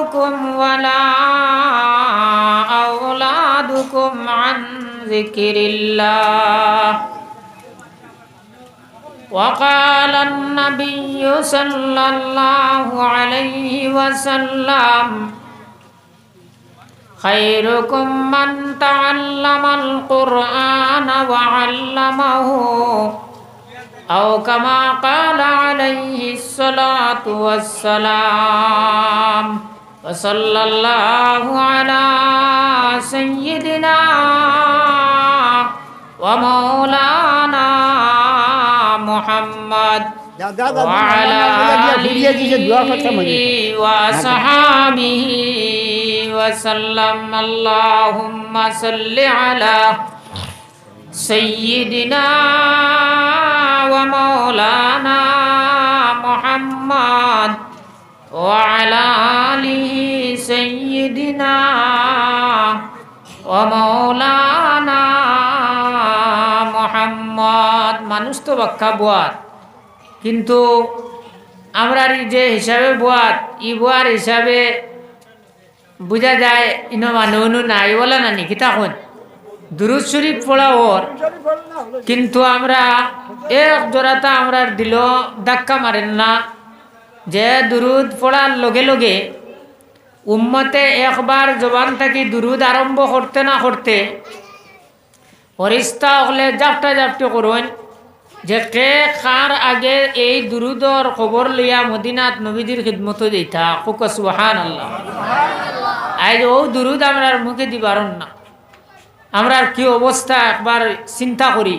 أموالكم ولا أولادكم عن ذكر الله وقال النبي صلى الله عليه وسلم خيركم من تعلم القرآن وعلمه أو كما قال عليه الصلاة والسلام وصلى الله على سيدنا ومولانا محمد وعلى آله وصحابه وسلم اللهم صل على سيدنا ومولانا محمد وعلى آله سيدنا ومولانا محمد মানুষ তো বাক্কা বুয়াত কিন্তু আমরা যে হিসাবে বুয়াত ই বুয়ার হিসাবে বুঝা যায় ইনো মানুষ নাই বলা নানি কিতা কোন দুরুদ শরীফ পড়া ওর কিন্তু আমরা এক জোড়াটা আমরা দিল ধাক্কা মারেন না যে দুরুদ পড়ার লগে লগে উম্মতে একবার জবান থেকে দুরুদ আরম্ভ করতে না করতে ফরিস্তা হলে জাপটা জাপটি করুন যে কে কার আগে এই দুরুদর খবর লইয়া মদিনাত নবীজির খিদমত দিতা কুক সুবহানাল্লাহ আজ ও দুরুদ আমরা মুখে দিবারন না আমরা কি অবস্থা একবার চিন্তা করি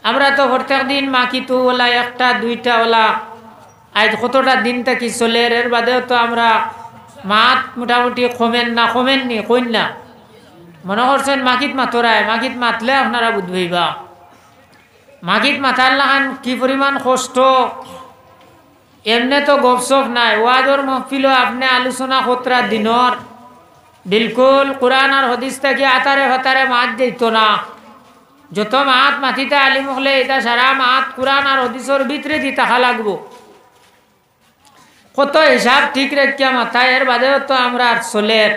আমরা তো প্রত্যেক দিন মাকিতু ওলা একটা দুইটা ওলা আজ কতটা দিন থেকে চলে এর বাদেও তো আমরা মাত মোটামুটি কমেননি কইন না মনে করছেন মাকিত মাতরায় মাকিত মাতলে আপনারা বুঝবেইবা মাকিত মাতার লাগান কি পরিমাণ কষ্ট এমনি তো গপসপ নাই ওয়াজর মহফিল আপনি আলোচনা কতরা দিনর বিলকুল কোরআন আর হদিস থেকে আতারে হতারে মাত দিত না যত মাত মাতিতে আলিম হলে এটা সারা মাত কোরআন আর হদিসের ভিতরে দি থাকা লাগবো কত হিসাব ঠিক রেখিয়া মাথায় এর বাদেও তো আমরা চলে আর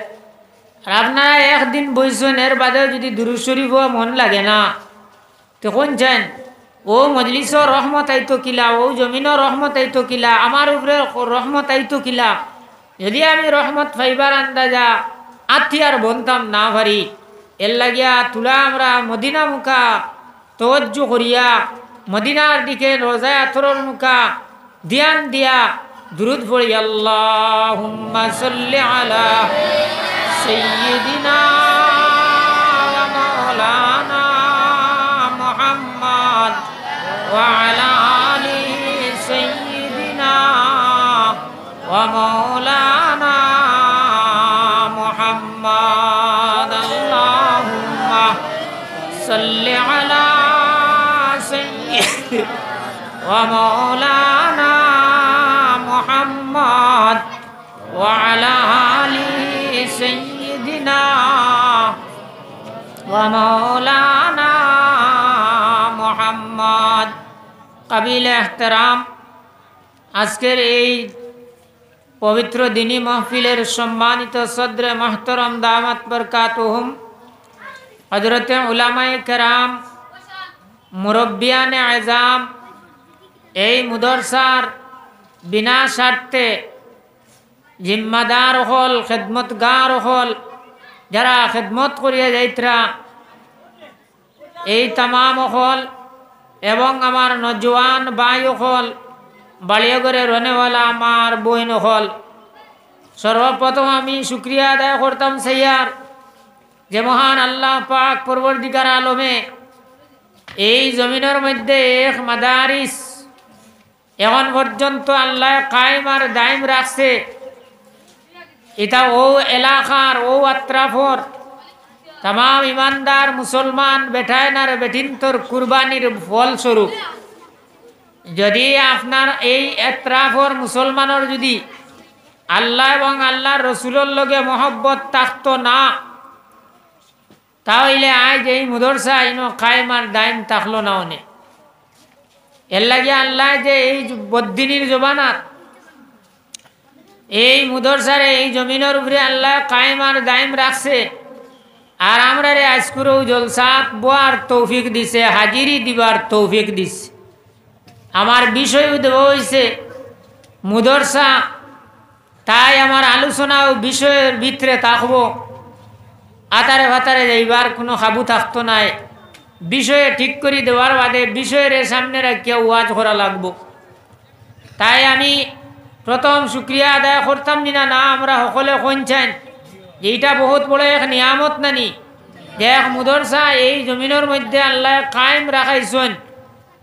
আপনারা একদিন বইছেন এর বাদেও যদি দুরূদ শরীফ মন লাগে না তো কোনছেন ও মজলিসর রহমত আইতো কিলা ও জমিনের রহমত আইতো কিলা আমার উপরে রহমত আইতো কিলা যদি আমি রহমত পাইবার আন্দাজা আথিয়ার বনতাম না ভারি এর লাগিয়া তুলা আমরা মদিনা মুখা তওয়াজ্জু করিয়া মদিনার দিকে রোজায় আথরর মুখা ধ্যান দিয়া দুরুদ পড়ি আল্লাহুম্মা সাল্লি আলা সাইয়্যিদিনা ওয়া মাওলানা মুহাম্মদ ওয়া আলা আলি সাইয়্যিদিনা ওয়া মাওলানা মুহাম্মদ আল্লাহুম্মা সাল্লি আলা সাইয়্যিদিনা ওয়া মাওলানা محمد وعلى آل سيدنا ومولانا محمد قبيل احترام আজকের এই পবিত্র দিনী মাহফিলের সম্মানিত সদরে মুহতারাম দামাত বরকাতুহুম হযরতে উলামায়ে কেরাম মুরব্বিয়ানে আযম এই মুদরসার বিনা স্বার্থে জিম্মাদার হল খেদমতগার হল যারা খেদমত করিয়া যাইতরা এই তামাম হল এবং আমার নজওয়ান ভাই হল বাড়িয়াগরে রনেওয়ালা আমার বইন হল সর্বপ্রথম আমি শুকরিয়া আদায় করতাম সাইয়ার যে মহান আল্লাহ পাক পরবর্তীকার আলমে এই জমিনের মধ্যে এক মাদারিস এখন পর্যন্ত আল্লাহ কায়েম আর দায়েম রাখছে এটা ও এলাকার ও আত্রাফর तमाम ईमानदार मुसलमान बेठाय ना बेटिनतर कुरबानिर फलस्वरूप यदि आपनार এই এত্রাফর মুসলমানের যদি আল্লাহ এবং আল্লাহর রাসূলের লগে মহব্বত থাকতো না তাহলে আজ এই মাদ্রাসা ইনো কায়েম আর দায়েম থাকলো না ওনে এর লাগি আল্লাহ যে এই বদ্দিনীর জবানাত এই মুদরসারে এই জমিনের উপরে আল্লাহ কায়েম আর দায়েম রাখছে। আর আমরা রে আজকুরও জলসাত বোয়ার তৌফিক দিছে, হাজিরি দিবার তৌফিক দিছে। আমার বিষয় দেব হয়েছে মুদরসা, তাই আমার আলোচনা ও বিষয়ের ভিতরে থাকবো। আতারে ভাতারে যাইবার কোনো কাবু থাকতো নাই। বিষয়ে ঠিক করে দেওয়ার বাদে বিষয়ের সামনে রাখিয়া ওয়াজ করা লাগবো। তাই আমি প্রথম শুক্রিয়া আদায় করতাম না না আমরা সকলে কইছেন যে এটা বহুত বড় এক নিয়ামত নানি, যে এক মুদরসা এই জমিনের মধ্যে আল্লাহ কায়েম রাখাইছেন।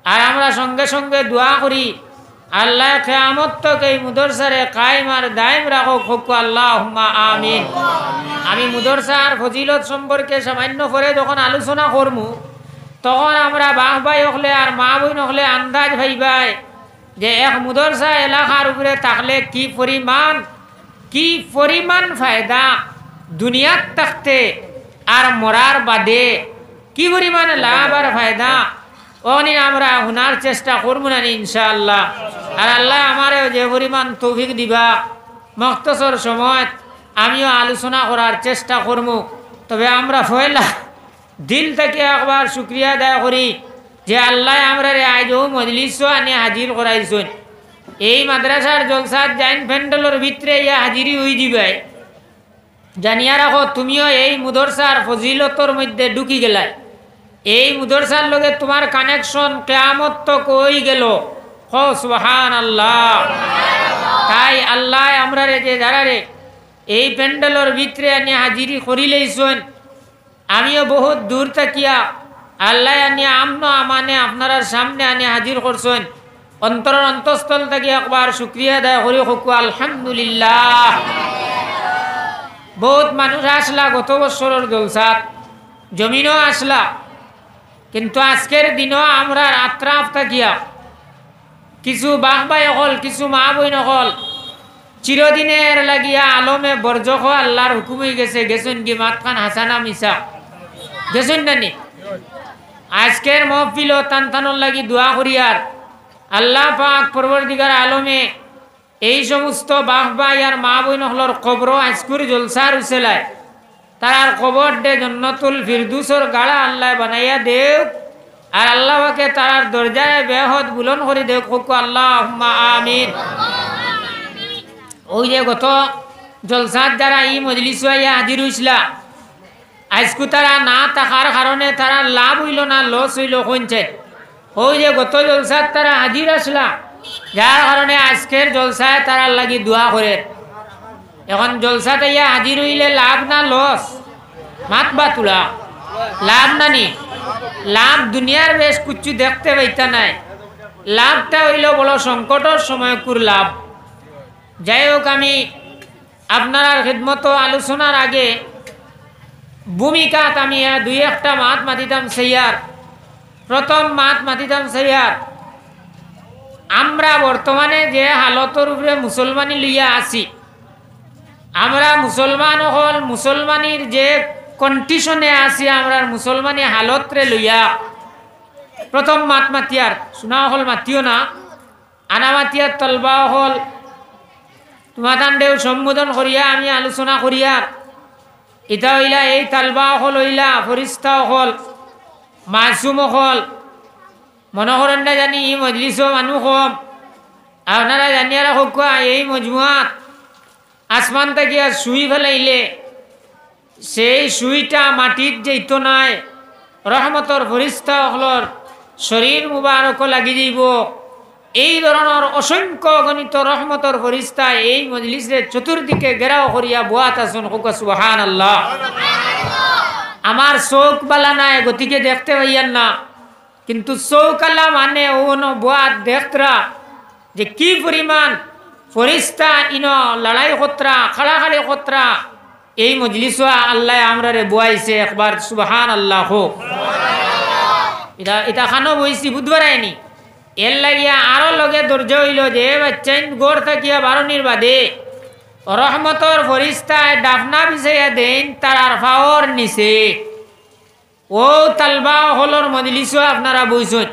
আর আমরা সঙ্গে সঙ্গে দোয়া করি আল্লাহ কিয়ামত তক এই মুদরসারে কায়েম আর দায়েম রাখুক, হোক আল্লাহুম্মা আমিন। আমি মুদরসার ফজিলত সম্পর্কে সামান্য করে যখন আলোচনা করমু তখন আমরা বাহ ভাই হলে আর মা বোন হলে আন্দাজ ভাইবাই যে এক মুদরসা এলাকার উপরে থাকলে কি পরিমাণ ফায়দা দুনিয়ার থাকতে আর মরার বাদে কি পরিমাণ লাভ আর ফায়দা অনি আমরা শোনার চেষ্টা করবো না ইনশাআল্লাহ। আর আল্লাহ আমারও যে পরিমাণ তৌফিক দিবা মখতসর সময় আমিও আলোচনা করার চেষ্টা করবো। তবে আমরা ফয়লা দিল থেকে একবার শুক্রিয়া আদায় করি যে আল্লাহ আমরা রে আজও মজলিস আনি হাজির করাইছেন। এই মাদ্রাসার জলসার জাইন প্যান্ডেলের ভিতরে ইয়া হাজিরি হয়ে দিবাই জানিয়া রাখো, তুমিও এই মুদরসার ফজিলতর মধ্যে ঢুকি গেলাই। এই মুদরসার লগে তোমার কানেকশন কিয়ামত তক হয়ে গেল। হো সুবহানাল্লাহ। তাই আল্লাহ আমরা রে যে যারা রে এই প্যান্ডেলের ভিতরে আনি হাজিরি করিলেইছেন, আমিও বহুত দূর থাকিয়া আল্লাহ আনি আমনো আমানে আপনার সামনে আনি হাজির করছেন। অন্তরের অন্তঃস্থল থেকে একবার শুক্রিয়া আদায় করি হোক আলহামদুলিল্লাহ। বহুত মানুষ আসলা গত বছরের জলসাত, জমিনও আসলা, কিন্তু আজকের দিনও আমরা আত্রাফ থাকিয়া কিছু বাহ ভাই হল কিছু মা বইন হল চিরদিনের লাগিয়া আলমে বরজখ আল্লাহর হুকুম হয়ে গেছেন কি মাতখান হাসানা মিশা গেছেন নানি। আজকের মহফিল ও তানতানোর লাগি দোয়া করিয়ার আল্লাহ পাক পরবর্তীকার আলমে এই সমস্ত বাহ ভাই আর মা বইন হলর কবর আজকুর জলসার উসেলায় তার কবর দে জন্নতুল ফিরদুসর গাড়া আল্লাহ বানাইয়া দেও। আর আল্লাহকে তার দরজায় বেহদ বুলন করে দেও, হোক আল্লাহুম্মা আমিন। ওই যে গত জলসাত যারা এই মজলিস হইয়া হাজির হইছিলা, আজকু তারা না থাকার কারণে তারা লাভ হইল না লস হইল কইছে। ওই যে গত জলসাত তারা হাজির আসলা, যার কারণে আজকের জলসায় তারা লাগি দোয়া করে। এখন জলসাতে ইয়া হাজির হইলে লাভ না লস? মাত বা তুলা লাভ নানি। লাভ দুনিয়ার বেশ কিছু দেখতে পাইতা নাই, লাভটা হইল বড় সংকটের সময় কুর লাভ। যাই হোক, আমি আপনার খিদমত আলোচনার আগে ভূমিকাত আমি দুই একটা মাত মাতিতাম সেইয়ার। প্রথম মাত মাতিতাম সেইয়ার, আমরা বর্তমানে যে হালতর উপরে মুসলমানি লইয়া আছি, আমরা মুসলমান হল মুসলমানির যে কন্ডিশনে আছি আমরা মুসলমানি হালতরে লইয়া প্রথম মাত মাতিয়ার শোনা হল মাতিও না আনা মাতিয়ার তলবা হল তোমাদান দেও সম্বোধন করিয়া আমি আলোচনা করিয়ার ইটা হইলা এই তালবা হল হইলা ফরিস্তা হল মাসুম হল মনে করেন না জানি ই মজলিস মানুষ কম। আপনারা জানিয়া রাখুক এই মজমুয়াত আসমান থেকে শুই ফেলাইলে সেই শুইটা মাটির যেত নাই, রহমতর ফরিস্তা হলর শরীর মুবারক লাগি যাইব। এই ধরনের অসংখ্য গণিত রহমতর ফরিস্তা এই মজলিসের চতুর্দিকে ঘেরাও করিয়া বুয়াত আছেন, সুবহানাল্লাহ। আমার চোখ বালা নাই গতিকে দেখতে পাইয়ান না, কিন্তু চৌকালা মানে ওন বুয়াত দেখতরা যে কি পরিমাণ ফরিস্তা ইন লড়াই খতরা খাড়াখাড়ি খতরা এই মজলিস আল্লাহ আমরা রে বুয়াইছে। একবার সুবহানাল্লাহ হোক। এটা খানো বইছি বুধবার আইনি এর লাগিয়া আরো লগে ধৈর্য হইল যে বাচ্চাইন গড় থাকিয়া বারণির বাদে রহমতর ফরিস্তায় ডাফনা বিছাইয়া দেন তার ফাওর নিচে ও তালবা হলর মজলিস আপনারা বইছেন।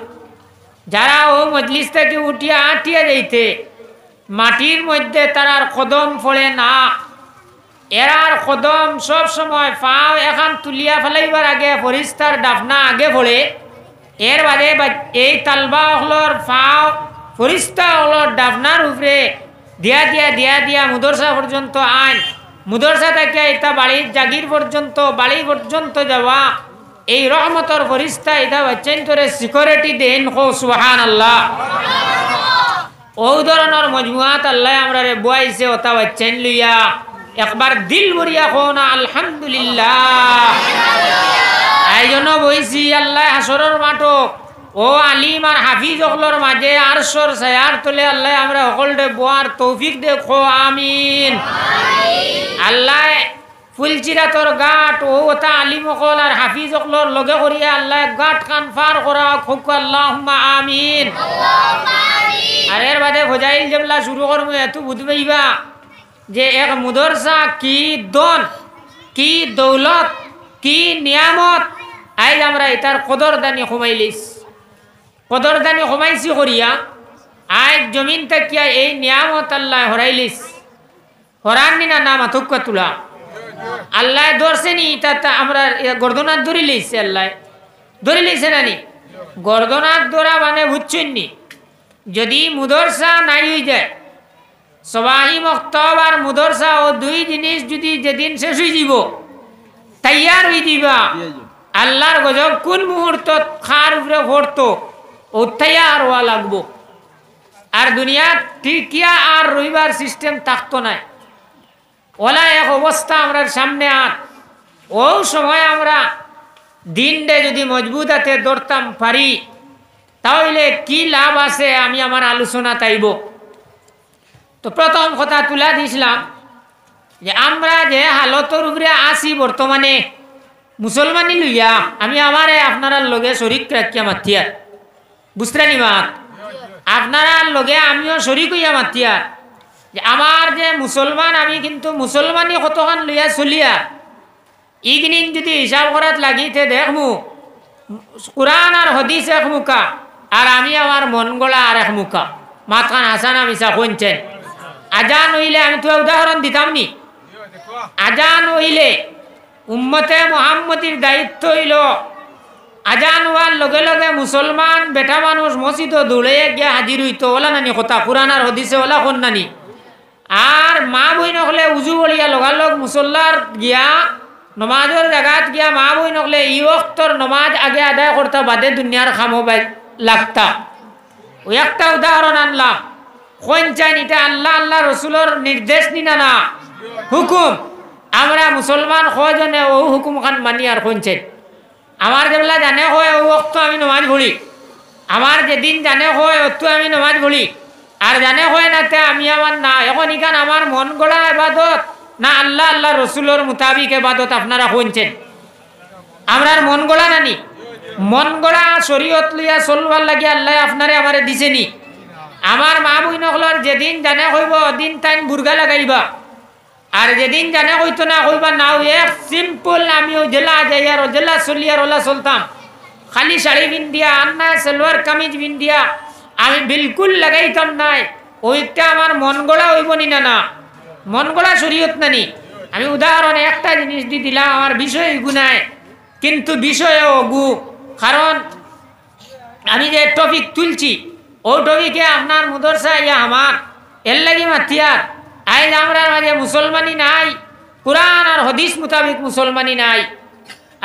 যারা ও মজলিস থেকে উঠিয়া আটিয়া যাইতে মাটির মধ্যে তারার কদম পড়ে না, এরার কদম সব সময় পাও এখান তুলিয়া ফেলাইবার আগে ফরিস্তার ডাফনা আগে পড়ে, এর বাদে এই তালবা হলর পাও ফরিস্তা হলর ডাফনার উপরে দিয়া দিয়া দিয়া দিয়া মুদরসা পর্যন্ত আইন, মুদরসা থেকে এটা বাড়ির জাগির পর্যন্ত বাড়ি পর্যন্ত যাওয়া, এই রহমতর ফরিস্তা এটা বাচ্চাইন তোরে সিকিউরিটি দেন। হো সুবহানাল্লাহ। ও ধরনের মজমুয়াত আল্লাহ আমরা রে বয়াইছে ওটা বাচ্চাইন লইয়া একবার দিল ভরিয়া কো না আলহামদুলিল্লাহ। এই জন্য বইছি আল্লাহ হাসরের মাঠো ও আলিম আর হাফিজ সকলের মাঝে আরশর ছায়ার তলে আল্লাহ আমরা সকলরে বোয়ার তৌফিক দেখো, আমিন। আল্লাহ ফুলচিরাতর গাট ও ওটা আলিম সকল আর হাফিজ সকলের লগে করিয়া আল্লাহ গাট কান ফার করা খুব আল্লাহুম্মা আমিন। আর এর বাদে ফজাইল জেবলা শুরু করবো এত বুঝবেইবা যে এক মুদরসা কি দন, কি দৌলত, কি নিয়ামত। আজ আমরা এটার কদরদানি কমাইলিস, কদরদানি কমাইছি করিয়া আজ জমিন থাকিয়া এই নিয়ামত আল্লাহ হরাইলিস। হরাননি না নাম আতক্কা তুলা আল্লাহ ধরছেনি, এটা আমরা গর্দনাথ ধরি লইছে, আল্লাহ ধরি লইছে নানি। গর্দনাথ ধরা মানে বুঝছেননি, যদি মুদরসা নাই হয়ে যায়, সবাহি মক্তব আর মুদরসা ও দুই জিনিস যদি যেদিন শেষ হয়ে যাব তৈয়ার হয়ে দিবা, আল্লাহর গজব কোন মুহূর্ত খার উপরে ভরতো ও তৈয়ার হওয়া লাগবো। আর দুনিয়া টিকিয়া আর রইবার সিস্টেম থাকতো না। ওলা এক অবস্থা আমরা সামনে আর ও সময় আমরা দিনটা যদি মজবুত হাতে ধরতাম পারি তাহলে কি লাভ আছে আমি আমার আলোচনা তাইব। তো প্রথম কথা তুলা দিছিলাম যে আমরা যে হালতর উপরে আছি বর্তমানে মুসলমানি লইয়া, আমি আমারে আপনার লগে শরিক রাখিয়া মাতিয়ার, বুঝতে নি মাত, আপনার লগে আমিও শরিক হইয়া মাতিয়ার যে আমার যে মুসলমান আমি কিন্তু মুসলমানি কতখান লইয়া চলিয়া ইগনিন যদি হিসাব করাত লাগিতে দেখমু কুরআন আর হাদিস এক মুখা আর আমি আমার মন গড়া আর এক মুখা, মাতখান হাসানা মিশা কইছেন। আজান হইলে আমি তো উদাহরণ দিতাম নি, আজান হইলে উম্মতে মুহাম্মদীর দায়িত্ব হইল আজান হওয়ার লগে লগে মুসলমান বেটা মানুষ মসজিদ দৌড়ে গিয়া হাজির হইতো, ওলা নানি কথা কুরআন আর হাদিসে ওলা কোন নানি। আর মা বই নকলে উজু বলিয়া লগালগ মুসল্লার গিয়া নমাজের জায়গাত গিয়া মা বই নকলে ই ওয়াক্তর নমাজ আগে আদায় করতে বাদে দুনিয়ার খামো লাগতা। ওই একটা উদাহরণ আনলাম, কোন চাইন এটা আল্লাহ আল্লাহ রসুলের নির্দেশ নিনা না হুকুম, আমরা মুসলমান কজনে ও হুকুম খান মানি আর কোন চাই। আমার যেবেলা জানে হয় ও ওক্ত আমি নমাজ পড়ি, আমার যেদিন জানে হয় অত আমি নমাজ পড়ি, আর জানে হয় না তে আমি আমার না। এখন ইখান আমার মন গড়া এবাদত না আল্লাহ আল্লাহ রসুলের মোতাবিক এবাদত আপনারা কোনছেন? আমরার মন গড়া নানি, মন গড়া শরীয়ত লইয়া চলবার লাগে আল্লাহ আপনারে আমারে দিছেনি। আমার মা বই নকলর যেদিন জানে হইব দিন টাইম বুর্গা লাগাইবা, আর যেদিন জানে হইতো না হইবা নাও। এক সিম্পল আমি ওই জেলা যাই আর ও জেলা চলি আর ওলা চলতাম, খালি শাড়ি বিন্দিয়া আন্না সালোয়ার কামিজ বিন্দিয়া আমি বিলকুল লাগাইতাম নাই। ওইটা আমার মন গড়া হইব নি না, না মন গড়া শরীয়ত নানি। আমি উদাহরণে একটা জিনিস দিয়ে দিলাম, আমার বিষয় গুনায় কিন্তু বিষয়ে অগু, কারণ আমি যে টপিক তুলছি ও টপিকে আপনার মুদরসা ইয়া আমার এর লাগি মাতিয়ার। আজ আমরা মাঝে মুসলমানি নাই, কুরআন আর হাদিস মোতাবিক মুসলমানি নাই।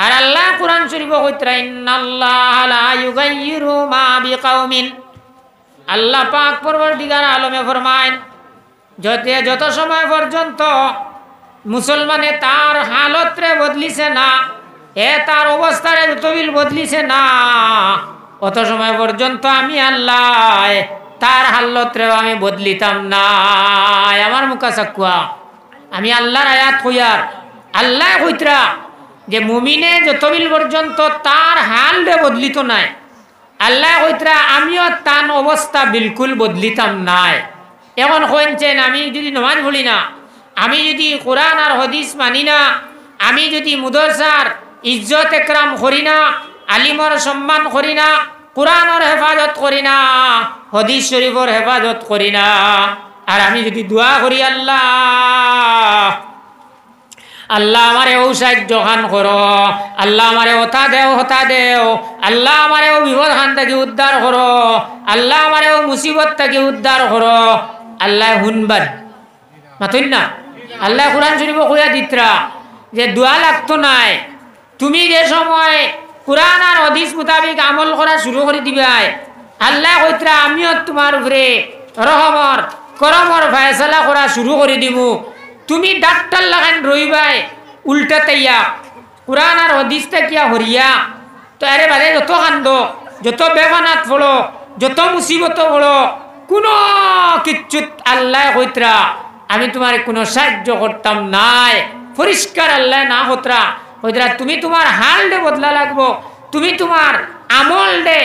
আর আল্লাহ কুরআন শরীফ কইতরা ইন্নাল্লাহ লা ইউগাইয়িরু মা বিকাউমিন, আল্লাহ পাক পরবর্তীকার আলমে ফরমায় যত সময় পর্যন্ত মুসলমানে তার হালতরে বদলিছে না, তার অবস্থারে তবিল বদলিছে না, অত সময় পর্যন্ত আমি আল্লাহ তার হালতরেও আমি বদলিতাম না। আমার মুখা চাকুয়া আমি আল্লাহর আয়াত কইয়ার আল্লাহ কইতরা যে মুমিনে যতবিল পর্যন্ত তার হাল রে বদলিত নাই, আল্লাহ কইতরা আমিও তার অবস্থা বিলকুল বদলিতাম নাই। এখন কইছেন আমি যদি নামাজ পড়ি না, আমি যদি কোরআন আর হাদিস মানি না, আমি যদি মুদরসার ইজ্জত একরাম করি না, আলিমর সম্মান করি না, কোরআনের হেফাজত করি না, হাদিস শরীফের হেফাজত করি না, আর আমি যদি দোয়া করি আল্লাহ আল্লাহ আমারে ও সাহায্য খান করো, আল্লাহ আমারে হতা দেও, আল্লাহ আমারে ও বিপদ খান থেকে উদ্ধার করো, আল্লাহ আমারে ও মুসিবত থেকে উদ্ধার করো, আল্লাহ শুনবান মাতুন না। আল্লাহ কোরআন শরীফ কইয়া দিতরা যে দোয়া লাগতো নাই, তুমি যে সময় কোরআন আর হাদিস মোতাবিক আমল করা শুরু করে দিবাই আল্লাহ কইতরা আমিও তোমার উপরে রহমর করমর ফয়সালা করা শুরু করে দিব। তুমি ডাক্তার লাগান রইবাই উল্টা তাইয়া কোরআন আর হাদিস তাকিয়া হরিয়া তো আরে বাদে যত কান্দ যত বেগানাত পড়ো যত মুসিবত পড়ো কোনো কিচ্ছুত আল্লাহ কইতরা আমি তোমার কোনো সাহায্য করতাম নাই। পরিষ্কার আল্লাহ না হতরা কইতরা তুমি তোমার হাল দে বদলা লাগবো, তুমি তোমার আমল দে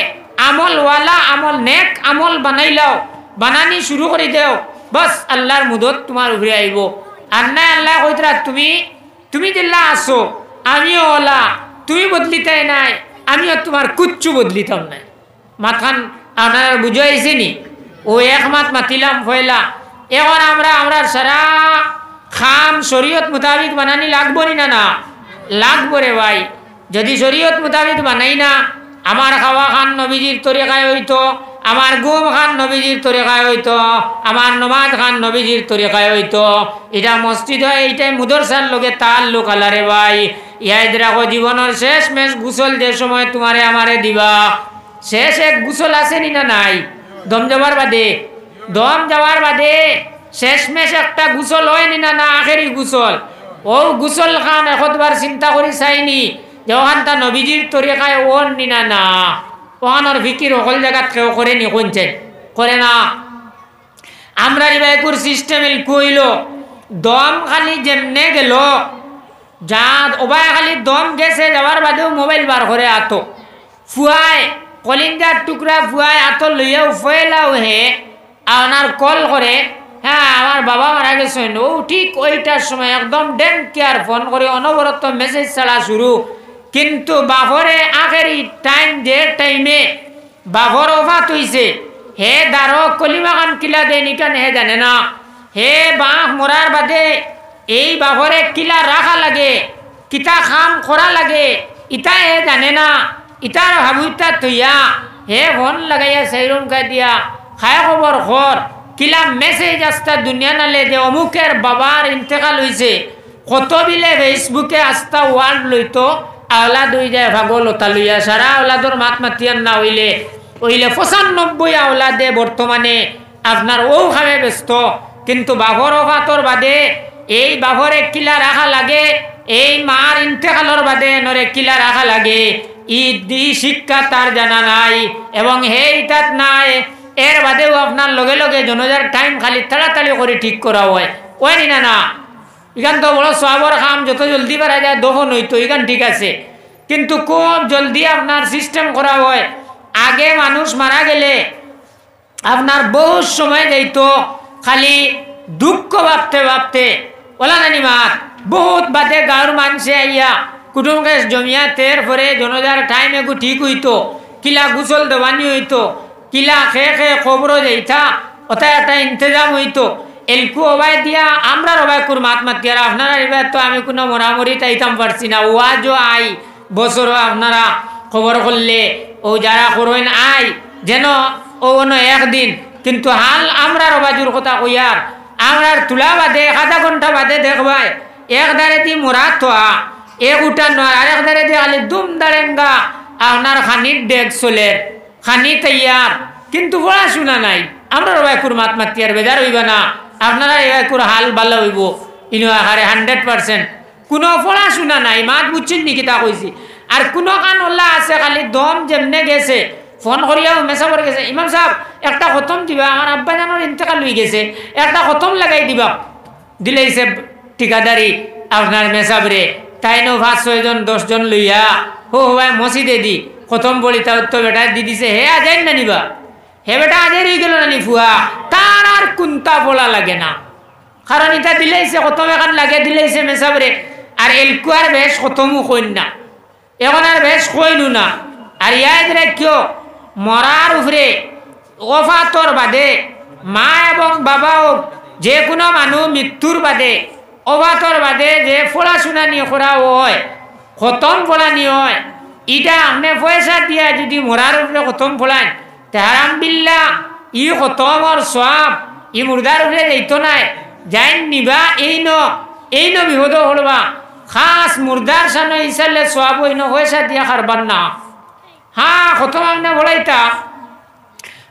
আমলওয়ালা আমল নেক আমল বানাইলাও, বানানি শুরু করে দেও, বস আল্লাহর মুদত তোমার উপরে আইব। আর নাই আল্লাহ কইতরা তুমি দিল্লা আসো আমিও ওলা, তুমি বদলিতাই নাই আমিও তোমার কুচ্ছু বদলিতাম নাই। মাথান আপনার বুঝাইছে নি? ও এক মাত মাতিলাম ফয়লা, এখন আমরা সারা খাম শরীয়ত মোতাবিক বানানি লাগবো নি? না লাগবো রে ভাই। যদি শরীয়ত মোতাবিক বানাই না, আমার খাওয়া খান নবীজির তরিকায় হইতো, আমার ঘুম খান নবীজির তরিকায় হইতো, আমার নমাজ খান নবীজির তরিকায় হইতো। এটা মসজিদ হয়, এইটাই মুদরসার লোকে তার লোক আলারে ভাই। ইয়াদ রাখো জীবনের শেষ মেশ গুসল যে সময় তোমারে আমারে দিবা, শেষ এক গুসল আছে নি? না নাই? দম যাওয়ার বাদে শেষ মেশ একটা গুসল হয় নি? না আখেরি গুসল। ও গুসল খান একবার চিন্তা করি চাইনি যে ওখানটা নবীজির তরিকায় ওন নি? না ওখানোর ফিকির সকল জায়গাত কেউ করে নি? কোনছেন করে না। আমরা রিবাইকুর সিস্টেম কইল দম খালি যেমনে গেল যা ওবায় খালি দম গেছে যাওয়ার বাদেও মোবাইল বার করে আতো ফুয়ায় কলিঙ্গার টুকরা ফুয়ায় আতো লইয়াও ফেলাও হে আপনার কল করে, হ্যাঁ আমার বাবা মারা গেছেন, ও ঠিক ওইটার সময় একদম ডেম কেয়ার ফোন করে অনবরত মেসেজ ছাড়া শুরু। কিন্তু বাপরে আখেরি টাইম যে টাইমে বাপর অফাত হইছে হে দারো কলিমা খান কিলা দে নিকান হে জানে না। হে বাঁশ মরার বাদে এই বাপরে কিলা রাখা লাগে, কিতা খাম করা লাগে ইটা হে জানে না। ইটার ভাবুইতা থইয়া হে ফোন লাগাইয়া সেইরুম খাই দিয়া খায় খবর খর কিলা মেসেজ আস্তা দুনিয়া নালে যে অমুকের বাবার ইন্তেকাল হইছে, কত বিলে ফেসবুকে আস্তা ওয়ার্ড লইতো আওলাদ হয়ে যায় ভাগলতা লইয়া সারা আওলাদর মাত মাতিয়ান না হইলে 95 আওলাদে বর্তমানে আপনার ও খাবে ব্যস্ত। কিন্তু বাঘর অফাতর বাদে এই বাঘরে কিলা রাখা লাগে, এই মার ইন্তেকালর বাদে নরে কিলা রাখা লাগে ঈদ শিক্ষা তার জানা নাই এবং হেইটাত নাই। এর বাদেও আপনার লগে লগে জনজার টাইম খালি তাড়াতাড়ি করে ঠিক করা হয় ওই না। এখান তো বড় সবর কাম যত জলদি পারা যায় দহন হইতো এখান ঠিক আছে, কিন্তু খুব জলদি আপনার সিস্টেম করা হয়। আগে মানুষ মারা গেলে আপনার বহু সময় যাইতো খালি দুঃখ ভাবতে ওলা নানি মাত বহুত বাদে গাঁর মানুষে আইয়া কুটুম গাছ জমিয়া তের পরে জনজার টাইম একটু ঠিক হইতো, কিলা গুসল দেওয়ানি হইতো, কিলা খেয়ে খবর যাইতা ওটা একটা ইন্তজাম হইতো। এলকু অবাই দিয়া আমরা রবাইকুর মাত মাতিয়ার আপনারা এবার তো আমি কোনো মরামরি তাইতাম পারছি না। ওয়াজও আই বছরও আপনারা খবর করলে ও যারা করবেন আই যেন ও অন্য একদিন, কিন্তু হাল আমরা রবাজুর কথা কইয়ার আমরা তুলা বাদে আধা ঘন্টা বাদে দেখবাই এক দাঁড়ে দি মরা থা এক উঠান নয়, আর এক দাঁড়ে দিয়ে খালি দুম দাঁড়েঙ্গা আপনার খানির ডেক চলে খানি তৈয়ার, কিন্তু পড়াশোনা নাই। আমরা রবাইকুর মাত মাতিয়ার বেজার হইবা না, আপনারা এবার হাল ভালো হইব ইনো আকারে 100%। কোনো পড়াশোনা নাই, মাত বুঝছেন নি কিতা কইছি। আর কোনো কান ওল্লা আছে খালি দম যেমনে গেছে ফোন করিয়াও মেসা করে গেছে, ইমাম সাহেব একটা খতম দিবা, আমার আব্বা জানোর ইন্তেকাল হয়ে গেছে একটা খতম লাগাই দিবা। দিলেইছে ঠিকাদারি আপনার মেসাবরে তাই নো 5-6 জন 10 জন লইয়া হো ভাই মসজিদে দি খতম বলি তাও তো বেটা দি দিছে হে আজাই না নিবা, হে বেটা আজের হয়ে গেল না নি ফুয়া, তার আর কুন্তা বলা লাগে না, কারণ এটা দিলেইছে খতম এখন লাগে দিলেইছে মেসাবরে। আর এলকুয়ার বেশ খতমও কইন না, এখন আর বেশ কইনু না। আর ইয়াদ রাখিও মরার উপরে ওফাতর বাদে মা এবং বাবাও যে কোনো মানুষ মৃত্যুর বাদে অবাতর বাদে যে পড়াশোনা নিয়ে করা হয় খতম পড়া নিয়ে হয় ইটা আপনি পয়সা দিয়া যদি মরার উপরে খতম পড়ান হারাম বিল্লা ই খতমর সব ই মুর্দার উপরে যাইতো নাই যাই নিবা এই ন বিপদ হলবা খাস মুর্দার সানো ইসালে সব ওই ন পয়সা দিয়া খারবার না হ্যাঁ খতম আপনি বলাইতা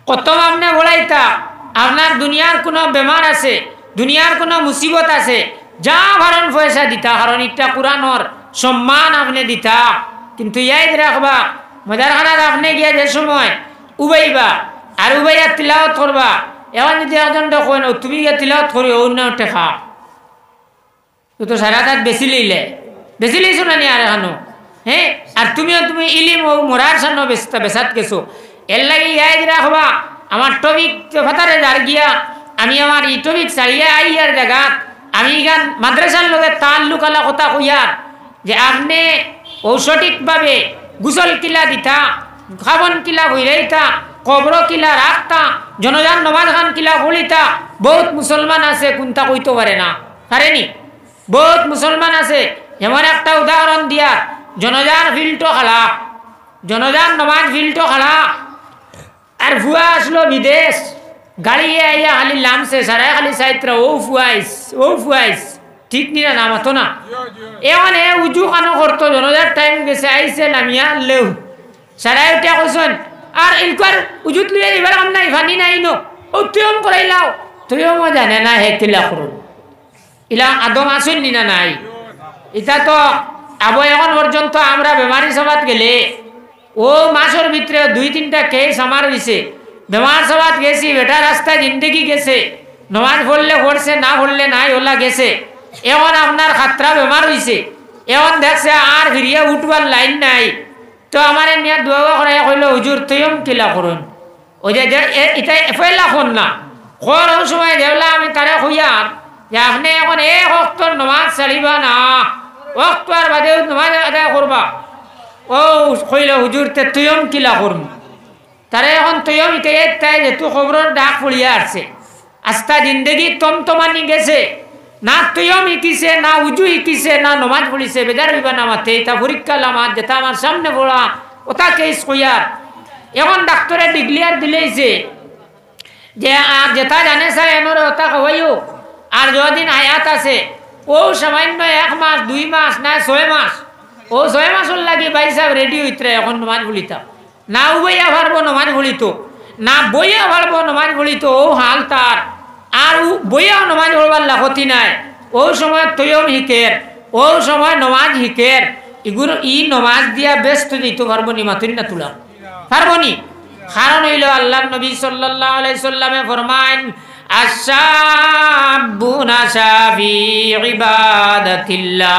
খতম আপনি বলাইতা আপনার দুনিয়ার কোনো বেমার আছে দুনিয়ার কোনো মুসিবত আছে যা ভারণ পয়সা দিতা কারণ ইটা কোরআনর সম্মান আপনি দিতা কিন্তু ইয়াদ রাখবা মজারখানার আপনি গিয়া যে সময় উবাইবা আর উবাইয়া তিলাওয়াত করবা এখন যদি একজন দেখেন তুমি গিয়া তিলাওয়াত করি অন্য টেকা তো সারা রাত বেশি লইছো না নি আর এখানো হ্যাঁ আর তুমি ইলিম মরার সামনে বেসাত গেছো এর লাগে ইয়াদ রাখবা আমার টপিক ফাতারে যার গিয়া আমি আমার ই টপিক চালিয়ে আইয়ার জায়গা আমি এখান মাদ্রাসার লগে তাল্লুক আলা কথা কইয়ার যে আপনি সঠিকভাবে গুসল কিলা দিতা খাবন কিলা বইরাইতা কবর কিলা রাখতা জনজান নমাজ খান কিলা বলিতা বহুত মুসলমান আছে কোনটা কইতে পারে না পারেনি বহুত মুসলমান আছে এমন একটা উদাহরণ দিয়া জনজান ফিল্টো খালা জনজান নমাজ ফিল্টো খালা আর ভুয়া আসলো বিদেশ গাড়ি আইয়া খালি লামছে সারা খালি সাইত্রা ও ফুয়াইস ঠিক নিরা নাম হতো না এখন উজু কানো করতো জনজার টাইম গেছে আইসে নামিয়া লেউ সারাই উঠিয়া কৈছেন আর এলকার উজুত লিয়ে এবার কাম নাই ভানি নাই নো ও তুইম করাইলাও তুইম জানে না হে কিলা করুন ইলা আদম আসুন নিনা নাই এটা তো আবো এখন পর্যন্ত আমরা বেমারি সভাত গেলে ও মাসের ভিতরে 2-3টা কেস আমার হয়েছে বেমার সভাত গেছি বেটা রাস্তায় জিন্দগি গেছে নমাজ পড়লে পড়ছে না পড়লে নাই ওলা গেছে এখন আপনার খাতরা বেমার হয়েছে এখন দেখছে আর ফিরিয়া উঠবার লাইন নাই তো আমার নিয়ে দোয়া করাই কইল হুজুর তুইম কিলা করুন ওই যে এটা পয়লা ফোন না কর সময় যেগুলা আমি তারে কইয়ার যে আপনি এখন এক অক্তর নমাজ চালিবা না অক্তর বাদে নমাজ আদায় করবা ও কইল হুজুর তে তুইম কিলা করুন তারে এখন তুইম ইটাই তাই যে তুই খবরের ডাক পড়িয়া আসছে আস্তা জিন্দগি তমতমানি গেছে না তুইম ইকিছে না উজু ইকিছে না নমাজ পড়িছে বেজার হইবা না মাতে এটা পরীক্ষা লামাত যেটা আমার সামনে পড়া ওটা কেস কইয়ার এখন ডাক্তারে ডিক্লিয়ার দিলেইছে যে আর যেটা জানে স্যার এমন ওটা হইও আর যদিন হায়াত আছে ও সামান্য 1 মাস 2 মাস না 6 মাস ও 6 মাসের লাগি ভাই সাহেব রেডি হইতে এখন নমাজ পড়িতা না উবাইয়া পারবো নমাজ পড়িত না বইয়া পারবো নমাজ পড়িত ও হাল তার আর বইয়া নমাজ পড়বার লাখতি নাই ও সময় তৈম হিকের ও সময় নমাজ হিকের এগুলো নমাজ দিয়া ব্যস্ত দিতে পারবো নি মাতুন না তুলা পারবো নি কারণ হইল আল্লাহ নবী সাল্লাল্লাহু আলাইহি সাল্লামে ফরমান আশাবুনা শাফি ইবাদাতিল্লাহ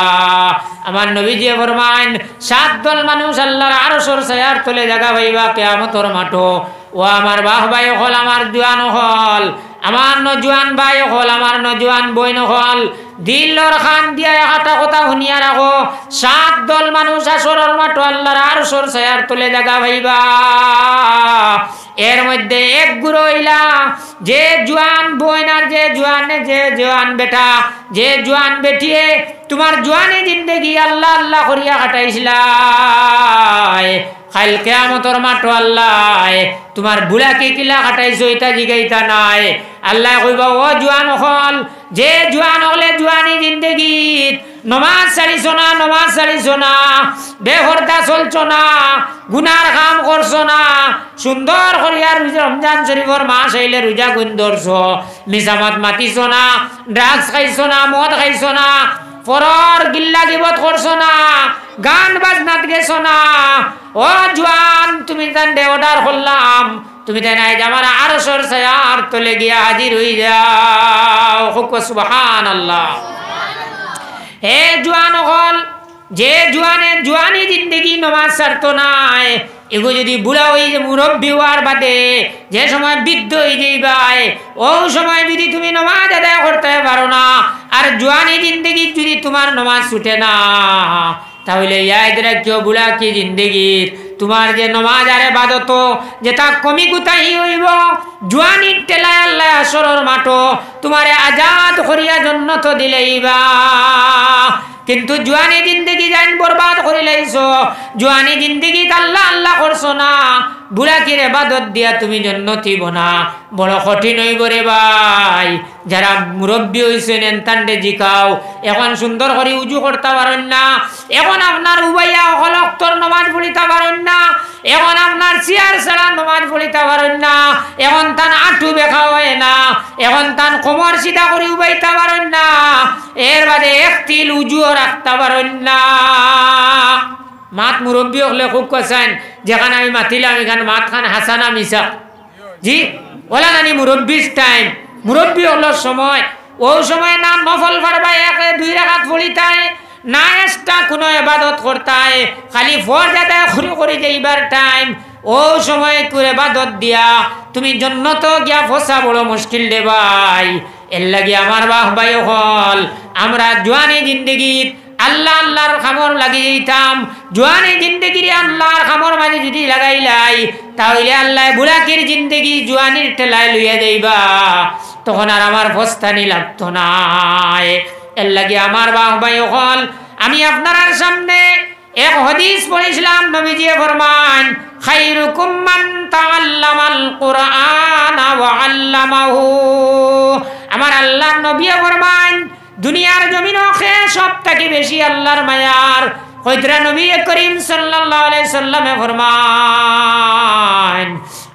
আমার নবীজি ফরমান 7 দল মানুষ আল্লাহর আরশের ছায়ার তলে জায়গা পাইবা কিয়ামতের মাঠে ও আমার বাহ ভাই হল আমার জওয়ান হল আমার নজওয়ান ভাই হল আমার নজওয়ান বইন হল দিলর খান দিয়া একটা কথা শুনিয়া রাখো 7 দল মানুষ আসরের মাঠে আল্লাহর আরশের ছায়ার তলে জায়গা পাইবা এর মধ্যে এক গুরু হইলা যে জওয়ান বইন আর যে জওয়ান বেটা যে জওয়ান বেটিয়ে তোমার জওয়ানি জিন্দেগি আল্লাহ আল্লাহ করিয়া কাটাইছিলা কাল কিয়ামতের মাঠে আল্লাহ তোমার বুড়া কি কিলা কাটাইছো এটা জিগাইতা নাই আল্লাহ কইবা ও জওয়ান হল যে জওয়ান হলে জওয়ানি জিন্দেগি নমাজ ছাড়িছো না বেহরদা চলছো না গুনার কাম করছো না সুন্দর করিয়া রমজান শরীফের মাস হইলে রোজা গুণ ধরছো মিসামত মাতিছো না ড্রাগস খাইছো না মদ খাইছো না পরর গিল্লা গিবত করছো না গান বাজনাত গেছো না ও জওয়ান তুমি তান্ডে অর্ডার করলাম তুমি তাই নাই আমার আরশের ছায়ার তলে গিয়া হাজির হই যাও সুবহানাল্লাহ হে জওয়ান হল যে জওয়ানি জিন্দেগি নমাজ ছাড়তো নাই এগো যদি বুড়া হই যে মুরব্বী হওয়ার বাদে যে সময় বৃদ্ধ হয়ে যাইবাই ও সময় যদি তুমি নমাজ আদায় করতে পারো না আর জওয়ানি জিন্দেগি যদি তোমার নমাজ ছুটে না তাহলে ইয়াদ রাখিও বুড়া কি জিন্দেগি তোমার যে নমাজ আর ইবাদত যেটা কমি গুতাই হইব জওয়ানির টেলায় আল্লাহ আসরের মাঠো তোমারে আজাদ করিয়া জান্নাত দিলেইবা কিন্তু জওয়ানি জিন্দেগি জান বরবাদ করে লাইছো জওয়ানি জিন্দেগি আল্লাহ আল্লাহ করছো না বুড়াকির ইবাদত দিয়া তুমি জান্নাতি বনা বড় কঠিন হইব রে ভাই যারা মুরব্বী হইছেন এনতান্ডে জিকাও এখন সুন্দর করে উজু করতে পারেন না এখন আপনার উবাইয়া হলক্তর নামাজ পড়িতে পারেন না এখন আপনার চেয়ার ছাড়া নামাজ পড়িতে পারেন না এখন তান আঁটু বেখা হয় না এখন তান কোমর সিধা করে উবাইতে পারেন না এর বাদে এক তিল উজুও রাখতে পারেন না মাত মুরব্বী হলে খুব কছেন যেখানে আমি মাতিলাম এখানে মাত খান হাসানা মিশা জি ওলা নানি মুরব্বীর টাইম মুরব্বী হলো সময় ও সময় না নফল পড়বা এক দুই রাকাত পড়িতায় না এক্সট্রা কোনো ইবাদত করতায় খালি ফরজ আদায় করে যাইবার টাইম ও সময় করে ইবাদত দিয়া তুমি জান্নাত গিয়া ফসা বড় মুশকিল রে ভাই এর লাগি আমার বাহ ভাই হল আমরা জওয়ানি জিন্দেগি আল্লাহ আল্লাহর খামর লাগি যাইতাম জওয়ানি জিন্দেগিরে আল্লাহর খামর মাঝে যদি লাগাইলাই তাহলে আল্লাহ বুড়াকির জিন্দেগি জওয়ানির ঠেলায় লইয়া যাইবা তখন আর আমার ফস্তানি লাগতো না এর লাগি আমার বাহ ভাই হল আমি আপনার সামনে এক হাদিস পড়েছিলাম নবীজি ফরমান খায়রুকুম মান তাআল্লামাল কুরআন ওয়া আল্লামাহু আমার আল্লাহর নবী ফরমান দুনিয়ার জমিনে সবথেকে বেশি আল্লাহর মায়ার কইতরা নবী করিম সাল্লাল্লাহু আলাইহি সাল্লামে ফরমান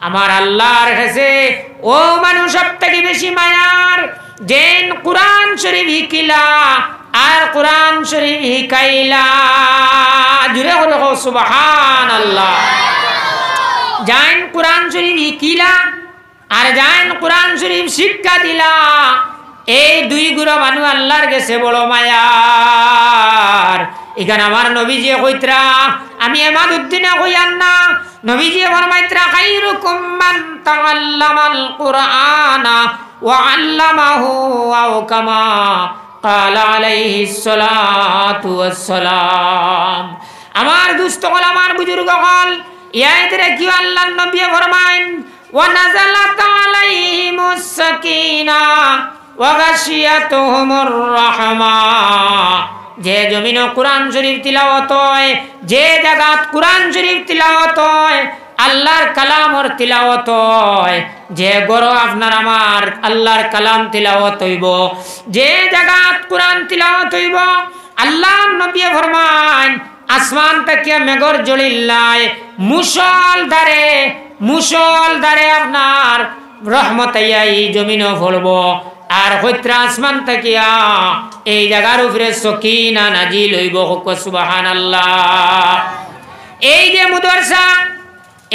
আমার আল্লাহর কাছে ও মানুষ সবথেকে বেশি মায়ার যেন কুরআন শরীফ হিকিলা আর কুরআন শরীফ হিকাইলা জুড়ে হলো সুবহানাল্লাহ জান কুরআন শরীফ হিকিলা আর জান কুরআন শরীফ শিক্ষা দিলা এই দুই গুরু মানুষ আল্লাহর কাছে বড় মায়ার এখানে আমার নবীজি কইতরা আমি এমাদউদ্দিনে কইয়ান না নবীজি ফরমাইতরা খায়রুকুম মান তাআল্লামাল কুরআনা ওয়া আল্লামাহু আও কামা قال عليه الصلاة والسلام আমার দুস্থ হল আমার বুজুর্গ হল ইয়াইতরে কি আল্লাহর নবী ফরমায়েন ওয়া নাযালাত আলাইহিমুস সাকিনা ওয়া গাশিয়াতুহুমুর রাহমা যে জমিনে কুরআন শরীফ তিলাওয়াত হয় যে জায়গাত কুরআন শরীফ তিলাওয়াত হয় আল্লাহর কালামর তিলাওয়াত হয় যে গরো আপনার আমার আল্লাহর কালাম তিলাওয়াত হইব যে জায়গাত কুরআন তিলাওয়াত হইব আল্লাহর নবী ফরমান আসমান থেকে মেঘর জলিল্লায় মুষল ধারে আপনার রহমত এই জমিনে পড়ব আর হইত্রা আসমান থেকে এই জায়গার উপরে সকিনা নাজিল হইব সুবহানাল্লাহ এই যে মুদরসা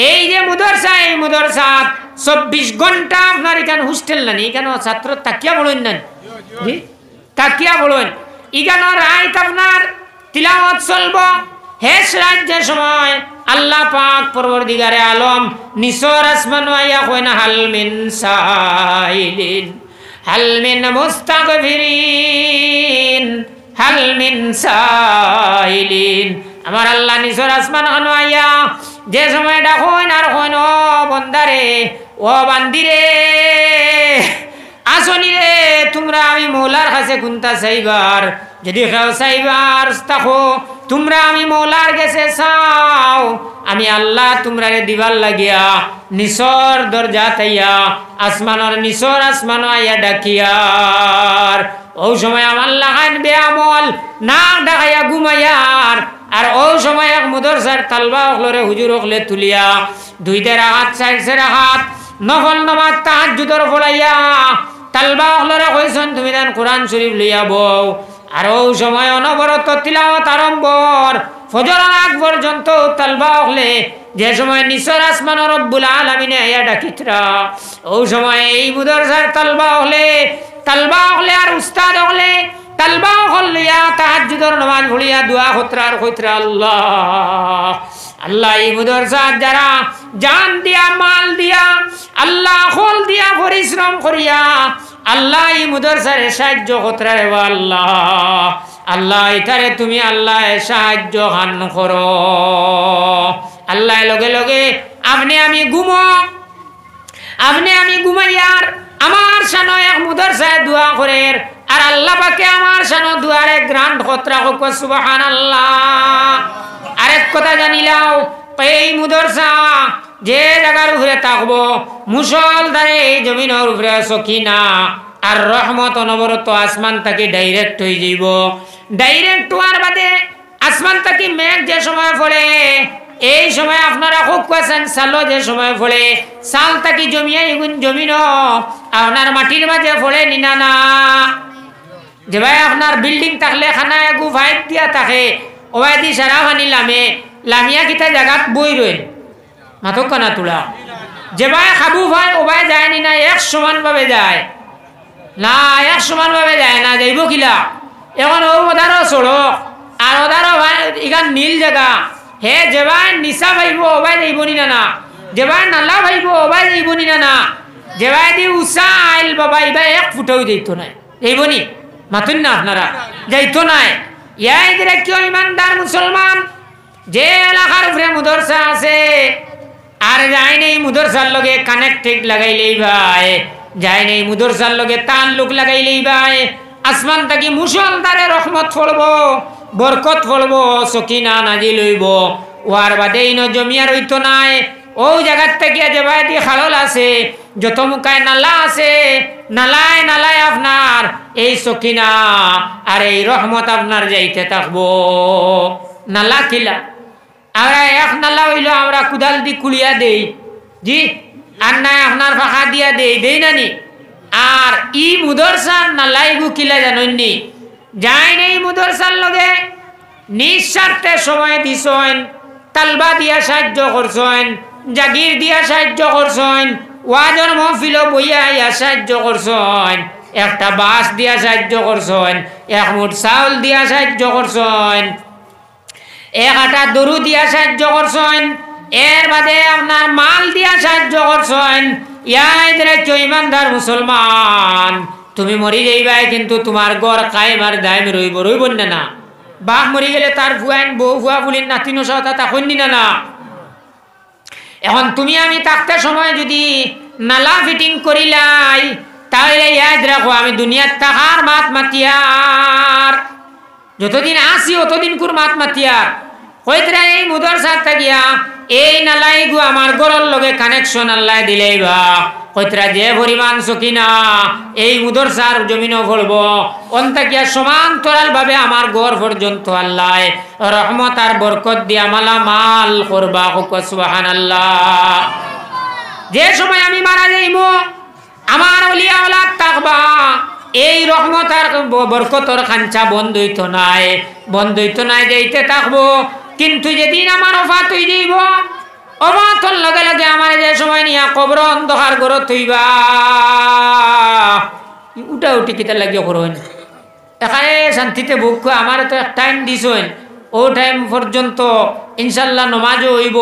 এই মুদরসা 24 ঘন্টা আপনার এখানে হোস্টেল না এখানে ছাত্র তাকিয়া বলেন না জি তাকিয়া বলেন এখানে রাত আপনার তিলাওয়াত চলবো হেস রাজ্যের সময় আল্লাহ পাক পরবর্তীকারে আলম নিসর আসমান আয়া কইনা হাল মিন সাইলিন হাল মিন মুস্তাগফিরিন হাল মিন সাইলিন আমার আল্লাহ নিসর আসমান আয়া যে সময় ডাকুন আর কইন ও বন্দারে ও বান্দিরে আসনি রে তোমরা আমি মৌলার কাছে কুনতা চাইবার যদি কেউ চাইবার তাকো তোমরা আমি মৌলার কাছে চাও আমি আল্লাহ তোমরা দিবার লাগিয়া নিসর দরজা তাইয়া আসমানের নিসর আসমান আইয়া ডাকিয়ার ও সময় আমার লাগান বেআমল না ডাকাইয়া ঘুমাইয়ার আর ও সময় এক মুদরসার তালবা হলরে হুজুর হলে তুলিয়া দুইটা রাহাত চাইছে রাহাত নফল নামাজ তাহাজ্জুদর ফলাইয়া তালবা হলরে কইছেন তুমি দেন কোরআন শরীফ লইয়া বউ আর ও সময় অনবরত তিলাওয়াত আরম্ভর ফজর আগ পর্যন্ত তালবা হলে যে সময় নিসর আসমান রব্বুল আলামিনে আয়া ডাকিতরা ও সময় এই মুদরসার তালবা হলে আর উস্তাদ হলে তালবা হলিয়া তাহাজ্জুদর নামাজ পড়িয়া দোয়া খতরার কইতরা আল্লাহ এই মুদরসা যারা জান দিয়া মাল দিয়া আল্লাহ হল দিয়া পরিশ্রম করিয়া আল্লাহ এই মুদরসার সাহায্য খতরারে আল্লাহ ইতারে তুমি আল্লাহ সাহায্য খান করো আল্লাহ লগে লগে আপনি আমি ঘুমাইয়ার আমার শানো এক মুদরসায় দোয়া করেন আর আল্লাহ পাকে আমার শানো দুয়ারে গ্রান্ড খতরা হোক সুবহানাল্লাহ। আরেক কথা জানিলাও এই মুদরসা যে জায়গার উপরে থাকবো মুসলধারে এই জমিনের উপরে সকিনা আর রহমত অনবরত আসমান থেকে ডাইরেক্ট হয়ে যাইব। ডাইরেক্ট হওয়ার বাদে আসমান থেকে মেঘ যে সময় পড়ে এই সময় আপনারা খুব কোয়েছেন সালো যে সময় পড়ে সাল থাকি জমিয়ে এগুন জমিন আপনার মাটির মাঝে পড়ে নিনা না যে ভাই আপনার বিল্ডিং থাকলে খানা এগু ফাইট দিয়া থাকে ওবাই দি সারা পানি লামিয়া কিতা জায়গাত বই রইল মাথক কানা তোলা যে ভাই খাবু ভাই ওবাই যায়নি না এক সমান ভাবে যায় না, এক সমান ভাবে যায় না, যাইব কিলা এখন ও ওদারও সড়ক আর ওদারও এখান নীল জায়গা হে যে ভাই নিশা ভাইব ওবাই যাইব নি না, যে ভাই নালা ভাইব ওবাই যাইব নি না, যে ভাই দি উষা আইল বাবা এবার এক ফুটাও যাইতো নাই, যাইব নি মাতুন না আপনারা যাইতো নাই। ইয়াই দিলে কেউ ইমানদার মুসলমান যে এলাকার উপরে মুদরসা আছে আর যাই নেই মুদরসার লগে কানেক্টেড লাগাইলেই ভাই, যাই নেই মুদরসার লগে তাল্লুক লাগাইলেই ভাই আসমান থাকি মুসলধারে রহমত ফলবো, বরকত ফলবো, সকিনা নাজিল হইব। ওয়ার বাদে ইনো জমিয়া রইতো নাই ও জায়গার থেকে যে ভাই দিয়ে খালল আছে যত মুখায় নালা আছে নালায় নালায় আপনার এই সকিনা আর এই রহমত আপনার যাইতে থাকবো। নালা কিলা আমরা এক নালা হইল আমরা কুদাল দি কুলিয়া দেই জি আর নাই আপনার ফাঁকা দিয়া দেই নানি। আর ই মুদরসার নালাই গু কিলা জাননি যাই নেই মুদরসার লগে নিঃস্বার্থে সময় দিছেন, তালবা দিয়া সাহায্য করছেন, জাগির দিয়া সাহায্য করছেন, ওয়াজর মহফিল বইয়া সাহায্য করছেন, একটা বাস দিয়া সাহায্য করছেন, এক মুঠ চাউল দিয়া সাহায্য করছেন, এক আটা দরু দিয়া সাহায্য করছেন, এর বাদে আপনার মাল দিয়া সাহায্য করছেন। ইমানদার মুসলমান তুমি মরি যাইবাই কিন্তু তোমার গড় কায়েম আর দায়ম রইব না। বাঘ মরি গেলে তার ফুয়াইন বউ ফুয়া বলিন নাতিনো সহতা তখন না না। এখন তুমি আমি থাকতে সময় যদি নালা ফিটিং করিলাই তাহলে ইয়াদ রাখো আমি দুনিয়ার থাকার মাত মাতিয়ার যতদিন আসি অতদিন কুর মাত মাতিয়ার কইতরা এই মুদরসার থাকিয়া এই নালাই গু আমার গরর লগে কানেকশন আল্লাহ দিলেই বা কইতরা যে পরিমাণ সকিনা এই মুদরসার জমিনও পড়ব অন্তাকিয়া সমান্তরাল ভাবে আমার গড় পর্যন্ত আল্লাহ রহমত আর বরকত দিয়া মালামাল করবা সুবহানাল্লাহ। যে সময় আমি মারা যাইব আমার ওলিয়া ওলাদ থাকবা এই রহমত আর বরকতর খাঞ্চা বন্ধ হইতো নাই যাইতে থাকবো। কিন্তু যেদিন আমার অফাত হয়ে যাইব অফাতর লগে লগে আমার যে সময় নিয়া কবর অন্ধকার ঘরত হইবা উঠা উঠি কিতা লাগিয়ে করবেন এখানে শান্তিতে বুক আমার তো এক টাইম দিছেন ও টাইম পর্যন্ত ইনশাল্লাহ নমাজও হইব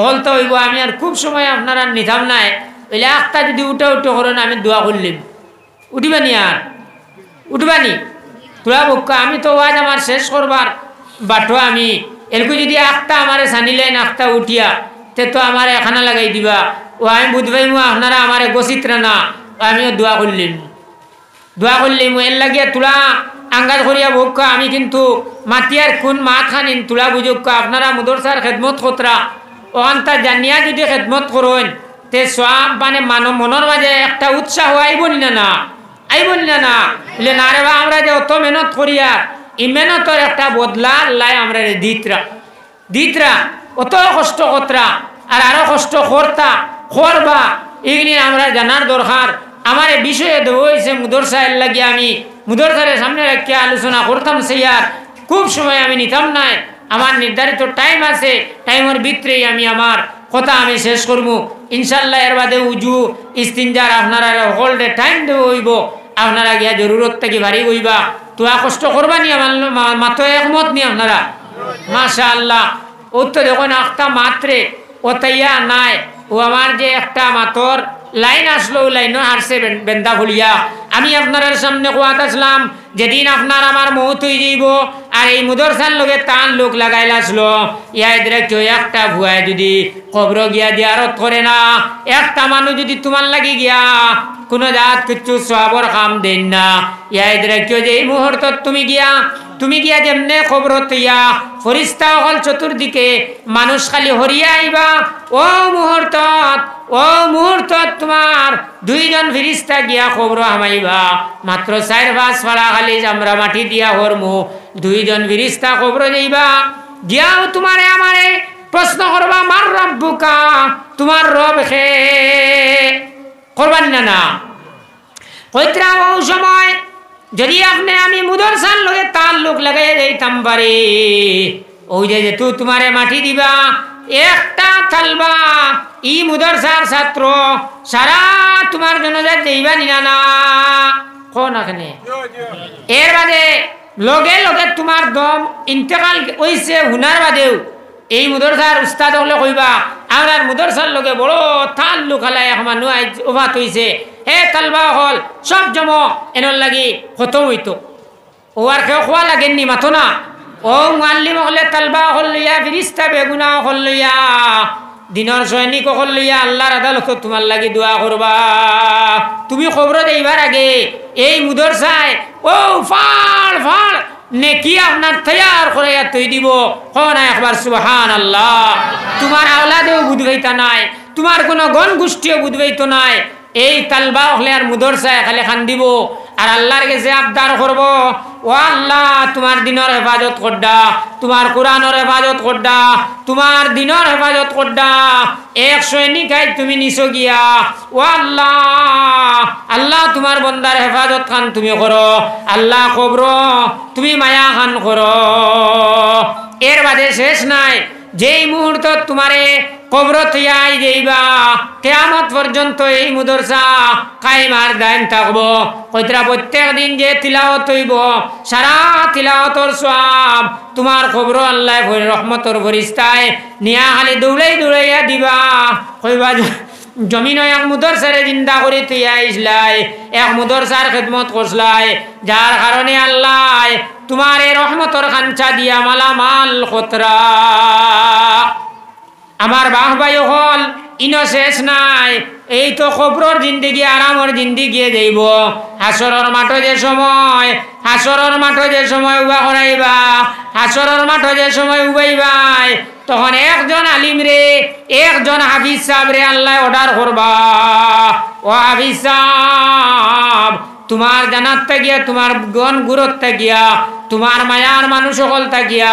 হল তো হইব। আমি আর খুব সময় আপনারা নিতাম নাই বলে একটা যদি উঠা উঠে করেন আমি দোয়া করলিম উঠিবানি আর উঠবানি তোরা বুক আমি তো আজ আমার শেষ করবার বাটো আমি এরকম যদি একটা আমারে সানিলেন একটা উঠিয়া তে তো আমার এখানে লাগাই দিবা ও আমি বুঝবাই আপনারা আমার গছিত্রা না আমিও দোয়া করলিম এর লাগিয়া তোলা আঙ্গাজ করিয়া ভোগ আমি কিন্তু মাতিয়ার কোন মাত খানিন তোলা বুঝুক আপনারা মুদরসার খেদমত খতরা ওখানটা জানিয়া যদি খেদমত করেন তে সব মানে মনের মাঝে একটা উৎসাহ আইব না না বলে না রে বা আমরা যে অত মেহনত করিয়া ই মেহনতর একটা বদলা আল্লাহ আমরা দিতরা অত কষ্ট কতরা আর আরো কষ্ট করবা এগুলি আমরা জানার দরকার। আমার এই বিষয়ে দেব হয়েছে মুদরসা এর লাগিয়ে আমি মুদরসারের সামনে রাখিয়া আলোচনা করতাম সেই আর খুব সময় আমি নিতাম নাই। আমার নির্ধারিত টাইম আছে টাইমের ভিতরেই আমি আমার কথা আমি শেষ করবো ইনশাল্লাহ। এর বাদে উজু ইস্তিনজার আপনারা হোল্ডে টাইম দেব হইব আপনারা গিয়া জরুরত থেকে ভারী হইবা তোয়া কষ্ট করবা নি আমার মাত্র একমত নি আপনারা মাশাআল্লাহ। ও তো দেখুন একটা মাত্রে ও তাইয়া নাই ও আমার যে একটা মাতর লাইন আসলো লাইনও হারছে বেন্দা খুলিয়া আমি আপনার সামনে কোয়াত আসলাম যেদিন আপনার আমার মৌত হয়ে যাইব আর এই মুদরসার লগে তান লোক লাগাইল আসলো ইয়াদের কেউ একটা ভুয়ায় যদি কবর গিয়া দিয়ারত করে না একটা মানুষ যদি তোমার লাগি গিয়া কোনো জাত কিছু সবর কাম দেন না ইয়াদের কেউ যে এই মুহূর্ত তুমি গিয়া যেমনে খবর তৈয়া ফরিস্তা হল চতুর্দিকে মানুষ খালি হরিয়া আইবা ও মুহূর্ত তোমার দুইজন ফিরিস্তা গিয়া খবর হামাইবা মাত্র 4-5 ফাড়া খালি আমরা মাটি দিয়া হরমু দুইজন ফিরিস্তা খবর যাইবা গিয়াও তোমারে আমারে প্রশ্ন করবা মার রব্বুকা তোমার রব খে করবান না কইত্রা ও সময় যদি আপনি আমি মুদরসার লগে তার লোক লাগাই যাইতাম পারি ওই যে তোমারে মাটি দিবা একটা থালবা ই মুদরসার ছাত্র সারা তোমার জন্য যাইবা নিনা না কোন এখানে এর বাদে লগে লগে তোমার দম ইন্তেকাল হইছে হুনার বাদেও এই মুদরসার উস্তাদ হলে কইবা আমার মুদরসার লগে বড় তাল লোক হালাই এক মানুষ ওভাত হইছে হে তালবা হল সব জম এনর লাগি খতম হইতো ও আর কেউ খোয়া লাগেননি মাথো না ও মুআল্লিম হলে তালবা হল লইয়া ফিরিস্তা বেগুনা হল লইয়া দিনের সৈনিক হল লইয়া আল্লাহর আদালত তোমার লাগি দোয়া করবা তুমি খবর দেইবার আগে এই মুদরসায় ও ফাড় নেকি আপনার তৈয়ার করে তুই দিব না একবার সুবহানাল্লাহ তোমার আওলাদেও বুঝবাইতা নাই তোমার কোনো গণ গোষ্ঠীও বুঝবাইতো নাই এই তালবা হলে আর মুদরসায় খালি খান দিব আর আল্লাহর কাছে আবদার করব ও আল্লাহ তোমার দিনের হেফাজত করডা তোমার কোরআনের হেফাজত করডা তোমার দিনের হেফাজত করডা এক সৈনিকাই তুমি নিছো গিয়া ও আল্লাহ তোমার বন্দার হেফাজত খান তুমি করো আল্লাহ কবর তুমি মায়া খান করো এর বাদে শেষ নাই যেই মুহূর্ত তোমারে কবর থিয়াই যাইবা কিয়ামত পর্যন্ত এই মুদরসা কায়েমার দায়ন থাকবো কইতরা প্রত্যেক দিন যে তিলাওয়াত হইব সারা তিলাওয়াতর সওয়াব তোমার কবর আল্লাহ রহমতর ফেরেশতায় নিয়া খালি দৌড়াইয়া দিবা কইবা জমিন এক মুদরসারে জিন্দা করে তুইয়া ইসলাই এক মুদরসার খেদমত করছলাই যার কারণে আল্লাহ তোমার এই রহমতর খাঞ্চা দিয়া মালামাল খতরা আমার বাহ ভাই হল ইনো শেষ নাই এই তো খবরর জিন্দিগি আরামর জিন্দিগি যাইব হাসরের মাঠে যে সময় উবা করাইবা হাসরের মাঠে যে সময় উবাইবাই তখন একজন আলিম রে একজন হাফিজ সাহেব রে আল্লাহ অর্ডার করবা ও হাফিজ সাহেব তোমার জানাত থাকিয়া তোমার গণ গুরত থাকিয়া তোমার মায়ার মানুষ সকল থাকিয়া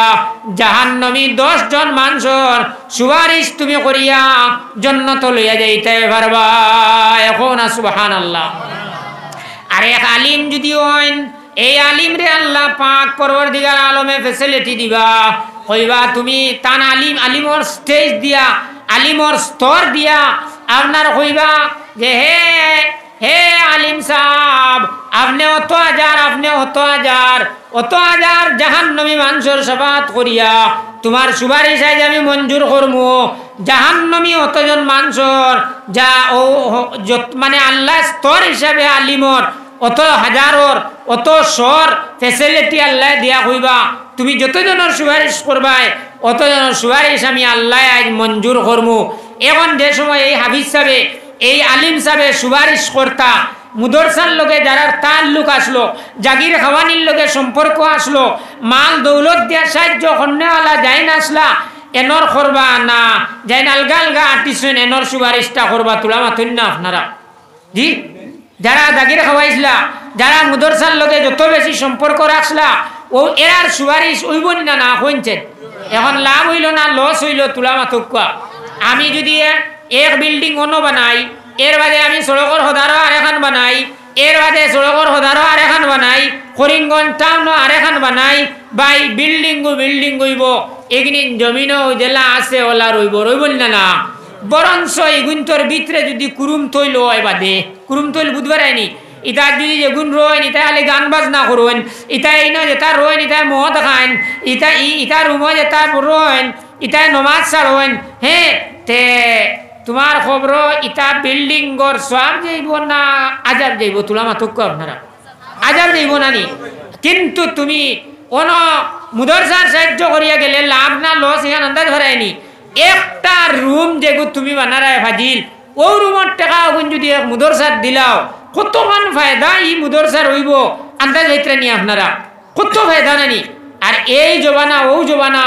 জাহান্নামী 10 জন মানুষের সুপারিশ তুমি করিয়া জান্নাত লইয়া যাইতে পারবা এখন সুবহানাল্লাহ আর এক আলিম যদি হইন এই আলিম রে আল্লাহ পাক পরওয়ারদিগার আলমে ফ্যাসিলিটি দিবা কইবা তুমি তান আলিমর স্টেজ দিয়া আলিমর স্তর দিয়া আপনার কইবা যে হে আলিম সাহেব আপনি অত হাজার জাহান্নামী মানুষের শাফাআত করিয়া তোমার সুপারিশ আজ আমি মঞ্জুর করবো জাহান্নামী অতজন মানুষের যা ও মানে আল্লাহ স্তর হিসাবে আলিমর অত হাজারর অত শর ফেসিলিটি আল্লাহ দিয়া কইবা তুমি যতজনের সুপারিশ করবাই অতজনের সুপারিশ আমি আল্লাহ আজ মঞ্জুর করবো এখন যে সময় এই হাফিজ সাহেব এই আলিম সাহেব সুপারিশ কর্তা মুদরসার লোকে যারা তাল্লুক আসলো জাগির খাওয়ানির লোকে সম্পর্ক আসলো মাল দৌলত দিয়া সাহায্য কন্যাওয়ালা যাইন আসলা এনর করবা না যাইন আলগা আর্টিস্ট এনর সুপারিশটা করবা তোলা মাথুন না আপনারা জি যারা জাগির খাওয়াইছিলা যারা মুদরসার লোকে যত বেশি সম্পর্ক রাখলা ও এরার সুপারিশ হইব না হইছেন এখন লাভ হইল না লস হইল তোলা মাথুকা আমি যদি এক বিল্ডিং অন্য বানাই এর বাদে আমি সড়কর হদারো আর এখন বানাই এর বাদে সড়কর হদারো আর এখন বানাই করিমগঞ্জ টাউন আর এখন বানাই বাই বিল্ডিং হইব এগিনি জমিনও জেলা আছে ওলা রইব না বরঞ্চ এগুন্তর ভিতরে যদি কুরুম তৈল হয় বাদে কুরুম তৈল বুধবার আইনি ইটা যদি যেগুন রোয়েন ইটা খালি গান বাজনা করবেন ইটা এই নয় যেটা রোয়েন ইটা মদ খান ইটা রুমো যেটা রোয়েন ইটা নমাজ ছাড়বেন তে তোমার খবর ইটা বিল্ডিং গর সব যাইব না আজাব যাইব তুলা মাতুক আপনারা আজাব যাইব নানি কিন্তু তুমি কোন মুদরসার সাহায্য করিয়া গেলে লাভ না লস এখান আন্দাজ ধরায়নি একটা রুম যেগু তুমি বানারায় ফাজিল ও রুমের টাকা ওগুন যদি এক মুদরসার দিলাও কতক্ষণ ফায়দা ই মুদরসার হইব আন্দাজ হইতে নি আপনারা কত ফায়দা নানি আর এই জবানা ও জবানা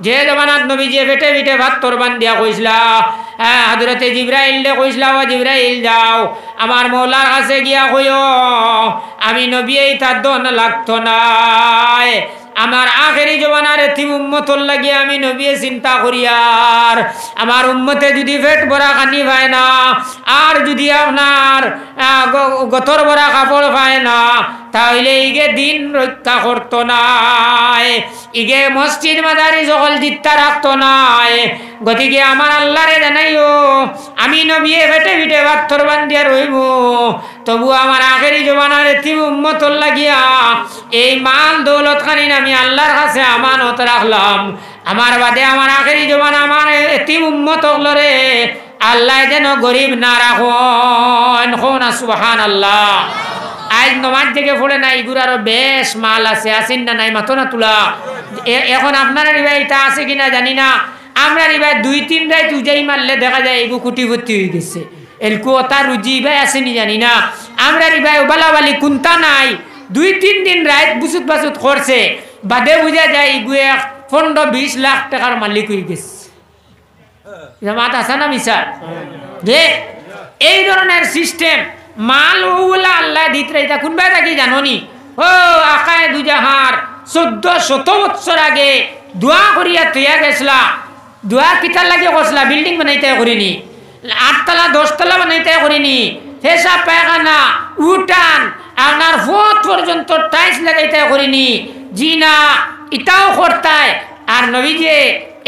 যে জবানাত নবী যে পেটে পিঠে ভাত তোরবান দিয়া কইসলা হযরতে জিবরাইল লে কইসলা ও জিবরাইল যাও আমার মওলার কাছে গিয়া কইও আমি নবী এই তার দন লাগতো না আমার আখেরি জবানার এতিম উম্মতর লাগিয়া আমি নবী চিন্তা করিয়ার আমার উম্মতে যদি পেট ভরা খানি পায় না আর যদি আপনার গতর ভরা কাপড় পায় না তাহলে ইগে দিন রক্ষা করতো নাই ইগে মসজিদ মাদারি সকল জিত্তা রাখতো নাই গতিকে আমার আল্লাহরে জানাইও আমি নবী পেটে পিঠে ভাত তোরবান দিয়া রইব তবু আমার আখেরি জবানার এতিম উম্মতর লাগিয়া এই মাল দৌলত খানি আমি আল্লাহর কাছে আমানত রাখলাম আমার বাদে আমার আখেরি জবান আমার এতিম উম্মত হলরে আল্লাহ যেন গরিব না রাখুন না সুবহানাল্লাহ আজ নমাজ থেকে পড়ে না ইগুরারও বেশ মাল আছে আসেন না নাই মাথো না তুলা এখন আপনারা রিবাই এটা আছে কিনা জানি না আমরা রিবাই 2-3 রাত উজাই মারলে দেখা যায় এগু কুটি ভর্তি হয়ে গেছে এলকু ওটা রুজি ভাই আসেনি জানি না আমরা রিবাই বালাবালি কুন্তা নাই 2-3 দিন রাত বুসুত বাসুত করছে বাদে বুঝা যায় ইগু 15-20 লাখ টাকার মালিক হয়ে গেছে জামাত আছে না মিসার যে এই ধরনের সিস্টেম মাল ওগুলা আল্লাহ দিতে এটা কোনবা থাকি জাননি ও আকায় দুজাহার 1400 বছর আগে দোয়া করিয়া তৈয়া গেছলা দোয়া কিতার লাগে করছলা বিল্ডিং বানাইতে করিনি 8 তলা 10 তলা বানাইতে করিনি হেসা পায়খানা উঠান আপনার ফোট পর্যন্ত টাইলস লাগাইতে করিনি জি না এটাও করতায় আর নবীজি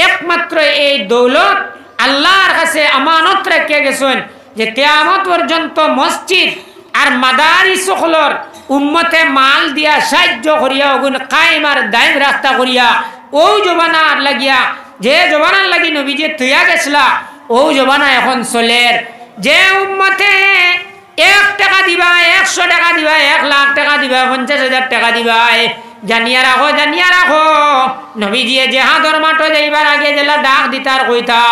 একমাত্র এই দৌলত আল্লাহর কাছে আমানত রেখে গেছেন যে কিয়ামত পর্যন্ত মসজিদ আর মাদারিস সকলের উম্মতে মাল দিয়া সাহায্য করিয়া ওগুন কায়েম আর দায়েম রাস্তা করিয়া ও জবানার লাগিয়া যে জবানার লাগি নবীজি তৈয়া গেছলা ও জবানা এখন চলের যে উম্মতে 1 টাকা দিবা 100 টাকা দিবা 1 লাখ টাকা দিবা 50,000 টাকা দিবা জানিয়া রাখো নবীজি জিহাদর মাঠে যাইবার আগে জেলা ডাক দিতার কইতা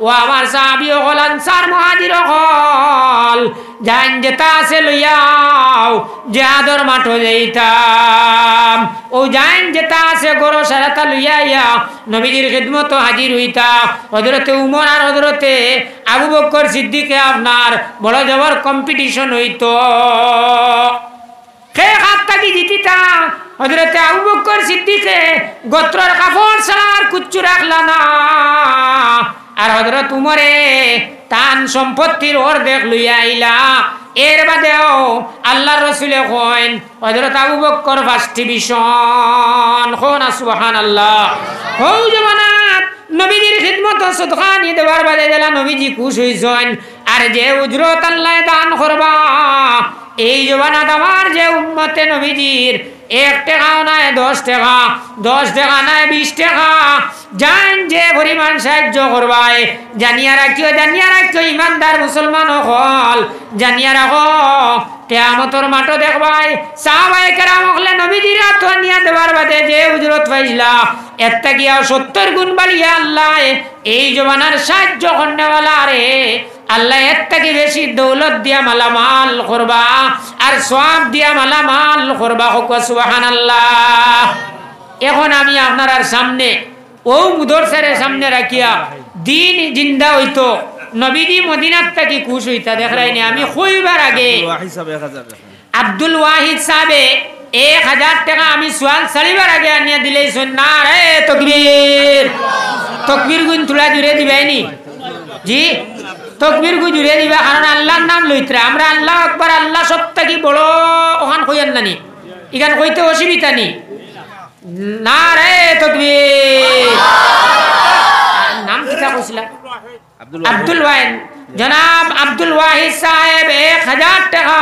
ও আমার সাহাবী হল আনসার মুহাজির হল জান যেতা আছে লইয়াও জিহাদর মাঠে যাইতাম ও জান যেতা আছে গরো সারাতা লইয়া নবীজির খিদমত হাজির হইতা হযরতে উমর আর হযরতে আবু বকর সিদ্দিকে আপনার বড় জবর কম্পিটিশন হইতো কে হাতটা কি জিতিতা হযরতে আবু বকর সিদ্দিকে গোত্রর কাপড় ছাড়া আর কিচ্ছু রাখলা না আর হযরত উমরে তান সম্পত্তির অর্ধেক লইয়া আইলা এর বাদেও আল্লাহর রাসূলে কইন হযরত আবু বকর ফার্স্ট ডিভিশন কোনা সুবহানাল্লাহ ও জমানাত নবীজির খিদমত সদকা নিয়ে দেওয়ার বাদে জেলা নবীজি খুশ হইছেন আর যে উজরত আল্লাহ দান করবা এই জমানাত আমার যে উম্মতে নবীজির 1 টাকাও নাই 10 টাকা 10 টাকা নাই 20 টাকা জান যে পরিমাণ সাহায্য করবাই জানিয়া রাখিও ইমানদার মুসলমান হল জানিয়া রাখো কিয়ামতের মাঠে দেখবাই সাহাবায়ে কেরাম হলে নবীজির হাত নিয়া দেওয়ার বাদে যে উজরত পাইলা এত গিয়া 70 গুণ বাড়িয়া আল্লাহ এই জমানার সাহায্য করনেওয়ালা রে আল্লাহ এর থেকে বেশি দৌলত দিয়া মালামাল করবা আর সওয়াব দিয়া মালামাল করবা হোক সুবহানাল্লাহ এখন আমি আপনার সামনে ও মুদরসারের সামনে রাখিয়া দিন জিন্দা হইতো নবীজি মদিনার থেকে খুশ হইতা দেখরাইনি আমি কইবার আগে আব্দুল ওয়াহিদ সাহেবে 1000 টাকা আমি সোয়াল সারিবার আগে আনিয়া দিলেই না রে তকবীর গুণ তুলা জুড়ে দিবাইনি জি তকবীর গু জুড়ে দিবা কারণ আল্লাহর নাম লইত্রা আমরা আল্লাহু আকবার আল্লাহ সবথেকে বড় ওখান কইেন নানি ইখান কইতে অসুবিধা নি না রে তকবীর নাম কিটা কইছিলা আব্দুল ওয়াহিদ জনাব আব্দুল ওয়াহিদ সাহেব 1000 টাকা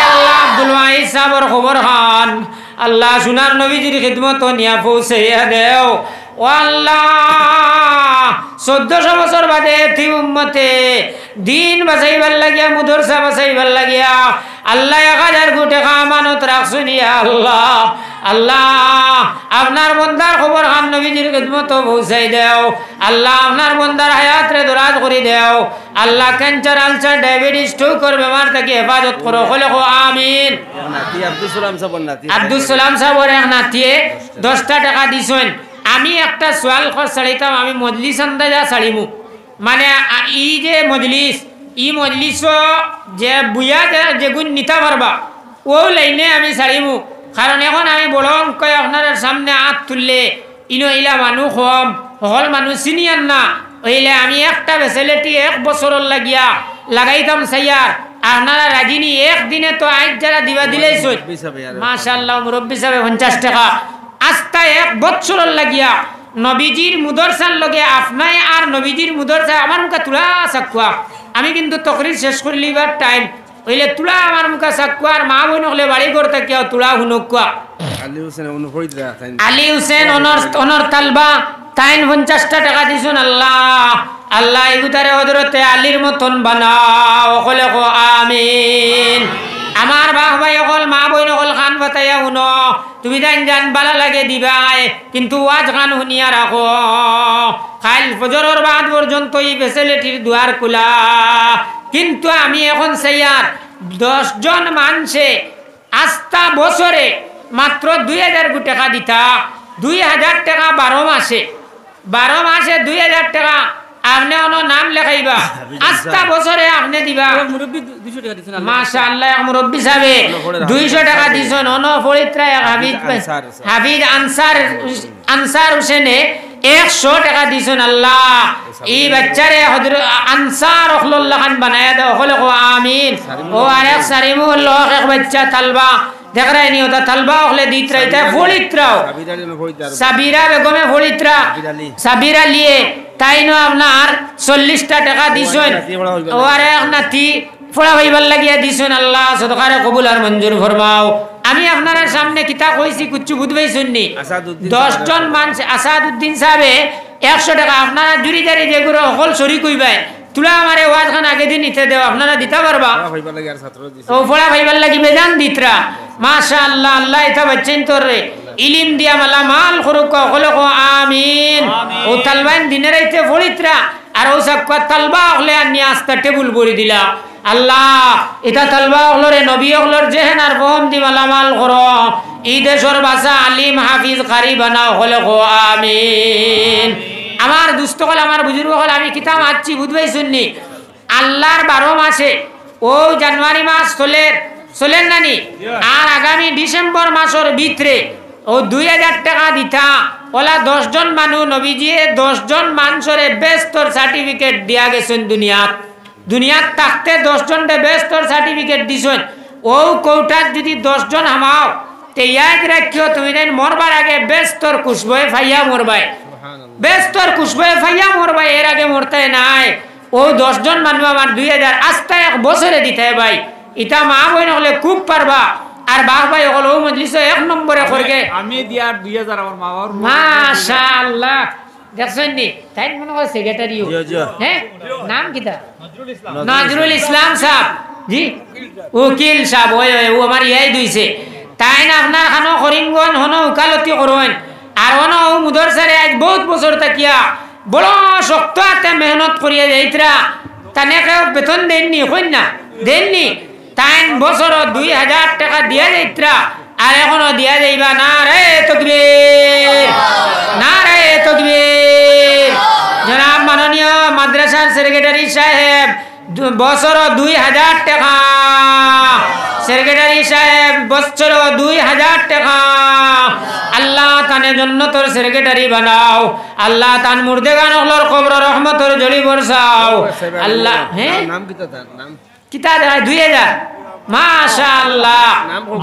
আল্লাহ আব্দুল ওয়াহিদ সাহেবের খবর খান আল্লাহ সুনার নবীজির খিদমত নিয়া পৌঁছাইয়া দেও ও আল্লাহ 1400 বছর বাদে এতি উম্মতে দিন বাঁচাইবার লাগিয়া মুদরসা বাঁচাইবার লাগিয়া আল্লাহ 1000 কোটি টাকা আমানত রাখছুন ইয়া আল্লাহ। আল্লাহ আপনার বন্দার খবর খান নবীজির খিদমত পৌঁছাই দেও আল্লাহ। আপনার বন্দার হায়াত রে দরাজ করে দেও আল্লাহ। ক্যান্সার আলসার ডায়াবেটিস স্ট্রোকের বেমার থেকে হেফাজত করো হলে কো আমিন। আব্দুল সালাম সাহেবের এক নাতিয়ে 10টা টাকা দিছেন। আমি একটা সোয়াল খরচ ছাড়িতাম, আমি মজলিস আন্দাজা ছাড়িমু মানে ই যে মজলিস ই মজলিস যে বুয়া যেগুন নিতে পারবা ও লাইনে আমি ছাড়িমু। কারণ এখন আমি বড় অঙ্ক আপনার সামনে হাত তুললে ইনো ইলা মানুষ কম হল মানুষ চিনিয়ান না হইলে আমি একটা ফেসিলিটি 1 বছরের লাগিয়া লাগাইতাম সাইয়ার আপনারা রাজিনী একদিনে তো আজ যারা দিবা দিলেই মাশাআল্লাহ মুরব্বী সাহেব 50 টাকা আস্তা 1 বছরের লাগিয়া নবীজির মুদরসার লগে আপনায় আর নবীজির মুদরসা আমার মুখে তুলা সাকুয়া। আমি কিন্তু তকরির শেষ করলিবার টাইম হইলে তুলা আমার মুখে সাকুয়া আর মা বোন হলে বাড়ি করতে কেউ তুলা হুনুকুয়া। আলী হুসেন অনর তালবা তাইন 50টা টাকা দিছুন আল্লাহ। আল্লাহ এগুতারে হযরতে আলীর মতন বানাও হলে কো আমিন। আমার বাপ ভাই অকল মা বইন অকল খান বাতাইয়া শুনো তুমি জান জান বালা লাগে দিবাই কিন্তু ওয়াজ খান শুনিয়া রাখো। কাল ফজরের বাদ পর্যন্ত এই ফেসিলিটির দুয়ার খোলা কিন্তু আমি এখন সাইয়ার 10 জন মানুষে আস্তা বছরে মাত্র 2000 কোটি টাকা দিতা 2000 টাকা 12 মাসে 2000 টাকা আপনি অন্য নাম লেখাইবা আস্তা বছরে আপনি দিবা মাশাআল্লাহ। মুরব্বী সাহেবে 200 টাকা দিছেন অন ফরিত্রা হাফিজ আনসার হোসেনে 100 টাকা দিছেন আল্লাহ। এই বাচ্চারে হযরত আনসার আখলুল্লাহ খান বানায়া দাও হলে কো আমিন। ও আরেক সারিমুল্লাহ এক বাচ্চা তালবা দেখরাই নি ওটা তালবা হলে দিতরাইতা ফরিত্রাও সাবিরা বেগমে ফরিত্রা সাবিরা লিয়ে তাইনো আপনার 40টা টাকা দিছেন। ও আরেক নাতি ফোড়া হইবার লাগিয়া দিছেন আল্লাহ সদকারে কবুল আর মঞ্জুর ফরমাও। আমি আপনার সামনে কিতা কইছি কুচ্ছু বুঝবেই শুননি 10 জন মানুষ আসাদউদ্দিন সাহেবে 100 টাকা আপনারা জুরি জারি যেগুলো হল শরীক হইবাই তুলা আমারে ওয়াজ খান আগে দিন নিতে দেও আপনারা দিতে পারবা ও ফোড়া হইবার লাগি বেজান দিতরা মাশাআল্লাহ। আল্লাহ এটা বাচ্চেন তোর রে ইলিম দিয়া মালা মাল করুক হলে কো আমিন। ও তালবান দিনে রাইতে ফরিত্রা আর ও সব তালবা হলে আনি আস্তা টেবুল বড়ি দিলা আল্লাহ। এটা তালবা হলরে নবী হলর জেহেন আর বহম দি মালা মাল করো এই দেশর ভাষা আলিম হাফিজ কারি বানাও হলে কো আমিন। আমার দুস্থ হল আমার বুজুর্গ হল আমি কিতাব আছি বুঝবেই শুননি আল্লাহর 12 মাসে ও জানুয়ারি মাস চলেন নানি আর আগামী ডিসেম্বর মাসের ভিতরে ও 2000 টাকা দিতা ওলা 10 জন মানুষ নবীজি 10 জন মানুষের বেস্তর সার্টিফিকেট দিয়া গেছেন দুনিয়াত থাকতে 10 জনকে বেস্তর সার্টিফিকেট দিছেন। ও কৌটার যদি 10 জন হামাও তে ইয়াদ রাখিও তুমি মরবার আগে বেস্তর কুশবয়ে ফাইয়া মরবাই বেস্তর কুশবয়ে ফাইয়া মরবাই এর আগে মরতে নাই। ও 10 জন মানুষ আমার 2000 আস্তা 1 বছরে দিতে ভাই ইটা মা বইন হলে খুব পারবা আর বাপ ভাই হল ও মজলিস 1 নম্বরে করগে আমি দিয়া 2000 আমার মা বাবার মাশাআল্লাহ দেখছেন নি তাই মনে হয় সেক্রেটারিও হ্যাঁ নাম কিটা নজরুল ইসলাম সাহেব জি উকিল সাহেব ওই ও আমার ইয়াই দুইছে তাই না আপনার খানো করিমগঞ্জ হনো উকালতি করবেন আর হনো মুদরসারে আজ বহুত বছর তাকিয়া বড় শক্ত হাতে মেহনত করিয়া যাইতরা তানে কেউ বেতন দেননি হইন না দেননি তাই বছর 2000 টাকা দিয়া যাইতরা আর এখনো দিয়া যাইবা না রে তাকবীর না রে তাকবীর। জনাব মাননীয় মাদ্রাসার সেক্রেটারি সাহেব বছর 2000 টাকা সেক্রেটারি সাহেব বছর 2000 টাকা আল্লাহ তানে জন্নতর সেক্রেটারি বানাও আল্লাহ তান মুর্দেগান হলর কবর রহমতর জড়ি বর্ষাও আল্লাহ। হ্যাঁ নাম কিতা দেয় 2000 মাশাআল্লাহ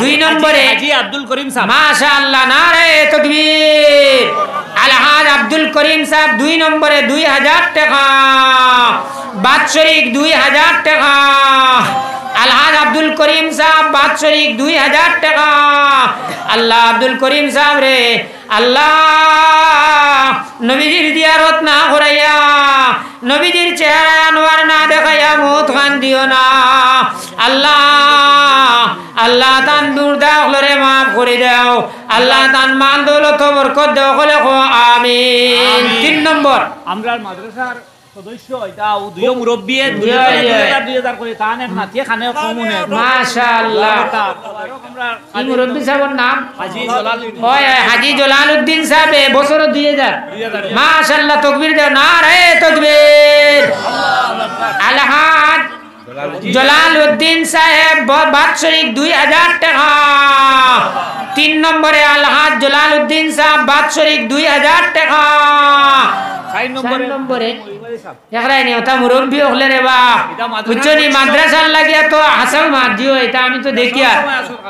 2 নম্বরে হাজী আব্দুল করিম সাহেব মাশাআল্লাহ নারে তাকবীর আলহাজ আব্দুল করিম সাহেব 2 নম্বরে 2000 টাকা বাৎসরিক 2000 টাকা আলহাজ আব্দুল করিম সাহেব বাৎসরিক 2000 টাকা। আল্লাহ আব্দুল করিম সাহেব রে আল্লাহ নবীজির জিয়ারত না করাইয়া নবীজির চেহারা আনোয়ার না দেখাইয়া মত খান দিও না আল্লাহ। আল্লাহ তান দুর্দা হলরে মাফ করে দাও আল্লাহ তান মাল দৌলত বরকত দাও বলে আমিন। 3 নম্বর আমরা মাদ্রাসার সদস্য এটা দুই মুরব্বী 2000 করে তান এক নাতি খানে কমুনে মাশাআল্লাহ। আমরা এই মুরব্বী সাহেবের নাম হাজী জলালউদ্দিন ওই হাজী জলালউদ্দিন সাহেব বছর 2000 মাশাআল্লাহ তাকবীর দাও নারে তাকবীর। আলহাজ জলালউদ্দিন সাহেব বাৎসরিক 2000 টাকা। 3 নম্বরে আলহাজ জলালউদ্দিন সাহেব বাৎসরিক 2000 টাকা। 4 নম্বরে দেখরাই নি ওটা মুরব্বী হলে রে বা বুঝছনি মাদ্রাসার লাগিয়া তো হাসাল মারজিও এটা আমি তো দেখিয়া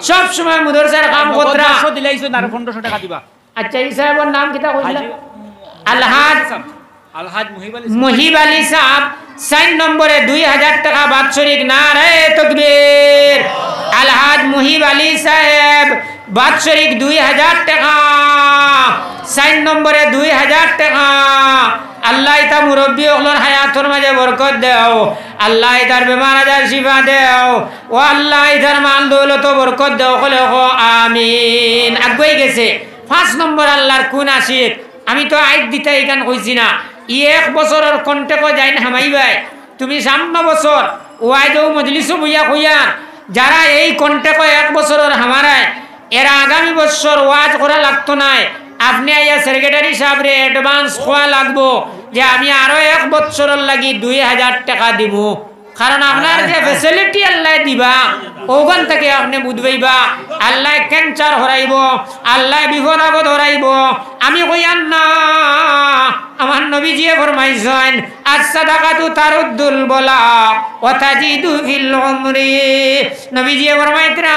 সব সময় মাদ্রাসার কাম করতরা 1500 দিলাইছো না 1500 টাকা দিবা। আচ্ছা এই সাহেবের নাম কিটা কইলা? আলহাজ মুহিব আলী সাহেব 4 নম্বরে 2000 টাকা বাৎসরিক নারে তাকবীর। আলহাজ মুহিব আলী সাহেব বাৎসরিক 2000 টাকা। 4 নম্বরে 2000 টাকা। আল্লাহ এটা মুরব্বী হলর হায়াতর মাঝে বরকত দেও আল্লাহ এটার বেমার আজার শিফা দেও ও আল্লাহ এটার মাল দৌলত বরকত দেও বলে আমিন। আগুই গেছে 5 নম্বর আল্লাহর কোন আশিক আমি তো আইত দিতে এখান কইছি না 1 বছরের কন্টেকও যাই না হামাই ভাই তুমি 5 বছর ওয়াইদও মজলিসও বইয়া কইয়া যারা এই কন্টেকও 1 বছরের হামারায় এরা আগামী বছর ওয়াজ করা লাগতো না আপনি আইয়া সেক্রেটারি সাহেব রে অ্যাডভান্স খোয়া লাগবো যে আমি আরো 1 বছরের লাগি 2000 টাকা দিব কারণ আপনার যে ফ্যাসিলিটি আল্লাহ দিবা ওখান থেকে আপনি বুঝবাইবা আল্লাহ ক্যান্সার হরাইব আল্লাহ বিপদ আপদ হরাইব আমি কইয়ান না আমার নবীজিয়ে ফরমাইছেন as-সাদাকাতু তারুদ্দুল বলা ওয়া তাজিদু ফিল উমরি নবীজিয়ে ফরমাইতরা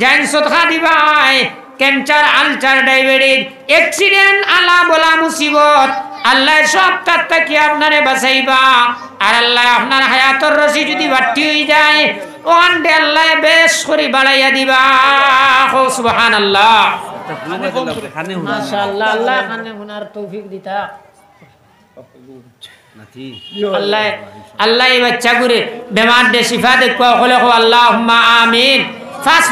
জান সদকা দিবাই ক্যান্সার আলসার ডায়াবেটিস অ্যাক্সিডেন্ট আলা বলা মুসিবত আল্লাহ সব তার থেকে আপনারে বাঁচাইবা আর আল্লাহ আপনার হায়াতর রশি যদি বাড়তি হয়ে যায় ও আন্ডে আল্লাহ বেশ করে বাড়াইয়া দিবা সুবহানাল্লাহ মাশাআল্লাহ আল্লাহ খানে হুনার তৌফিক দিতা আল্লাহ আল্লাহ এই বাচ্চা করে বেমার দে শিফা দে কোয়া হলে আল্লাহুম্মা আমিন। 5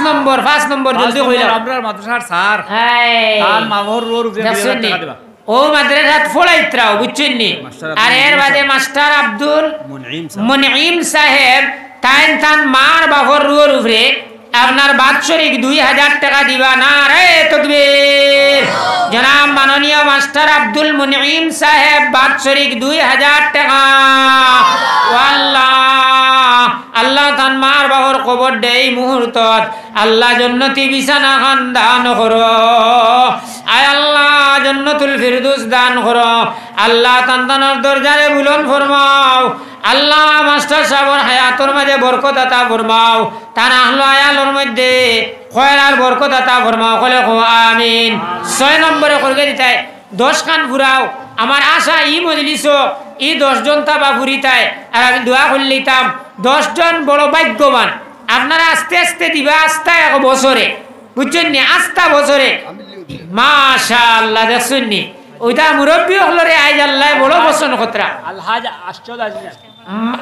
নম্বর জলদি কইলা আমরা মাদ্রাসার স্যার হ্যাঁ তার মামুর রোর টাকা দিবা ও মাদ্রাসাত ফলাইত্রাও বুঝছেন নি আর এর বাদে মাস্টার আব্দুল মুনঈম সাহেব তান মার বাবর রুর উপরে আপনার বাৎসরিক 2000 টাকা দিবা নারে তাকবীর। জনাব মাননীয় মাস্টার আব্দুল মুনঈম সাহেব বাৎসরিক 2000 টাকা। আল্লাহ আল্লাহ তান মার বাবর কবর দেই মুহূর্তত আল্লাহ জান্নাতি বিছানা খান দান করো আয় আল্লাহ জান্নাতুল ফিরদৌস দান করো আল্লাহ তান্তানোর দরজারে বুলন্দ ফরমাও আল্লাহ মাস্টার সাহেবের হায়াতর মাঝে বরকত আতা ফরমাও তার আহলো আয়ালের মধ্যে খয়র আর বরকত আতা ফরমাও কলে আমিন। 6 নম্বরে করগে দিতাই 10 খান ফুরাও আমার আশা ই মজলিসও ই 10 জন তাবা ফুরিতাই আর আমি দোয়া করলিতাম 10 জন বড় ভাগ্যবান আপনারা আস্তে আস্তে দিবা আস্তে 1 বছরে বুঝছেন নি আস্তা বছরে মাশাআল্লাহ দেখছেন নি ওইটা মুরব্বী হলরে আইজ আল্লাহ বড় বসন খতরা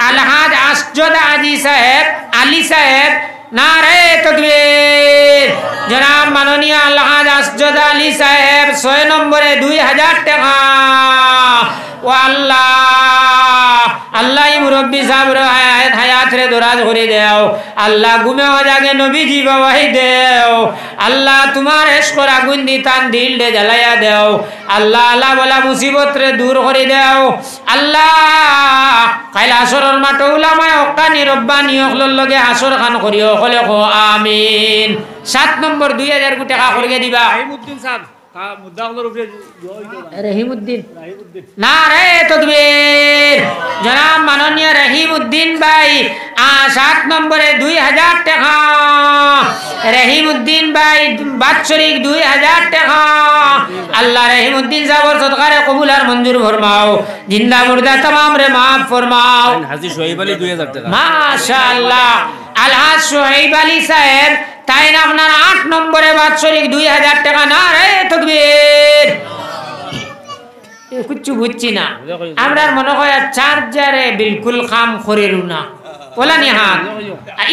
আলহাজ আশজাদ আজি সাহেব আলী সাহেব নারে তাকবীর। জনাব মাননীয় আলহাজ আশজাদ আলী সাহেব 6 নম্বরে 2000 টাকা। ও আল্লাহ আল্লাহ মুরব্বী সাহেবের হায়াত রে দরাজ করে দেও আল্লাহ ঘুমে জাগে নবীজি বাবাই দেও আল্লাহ তোমার এশকর আগুন দি তান দিল দে জ্বালাইয়া দেও আল্লাহ আল্লাহ বলা মুসিবত রে দূর করে দেও আল্লাহ কাইলা আসরের মাঠ উলামায়ে হক্কানি রব্বানি হকলর লগে আসর খান করিও কলে আমিন। 7 নম্বর 2000 টাকা করে দিবা রহিমউদ্দিন সাহেব তা মুদ্দাগুলোর উপরে রহিমউদ্দিন নারে তাকবীর। জনাব মাননীয় রহিমউদ্দিন ভাই 7 নম্বরে 2000 টাকা। রহিমউদ্দিন ভাই বাৎসরিক 2000 টাকা। আল্লাহ রহিমউদ্দিন সাহেবের সদকারে কবুল আর মঞ্জুর ফরমাও জিন্দা মুর্দা तमाम রে maaf ফরমাও হাজী সোহেব আলী 2000 টাকা মাশাআল্লাহ আলহাজ সোহেব আলী সাহেব তাই না আপনার 8 নম্বরে বাৎসরিক 2000 টাকা না রে তাকবীর কিছু বুঝছি না আমরা মনে হয় চার্জারে বিলকুল কাম করেরু না বলা নি হাত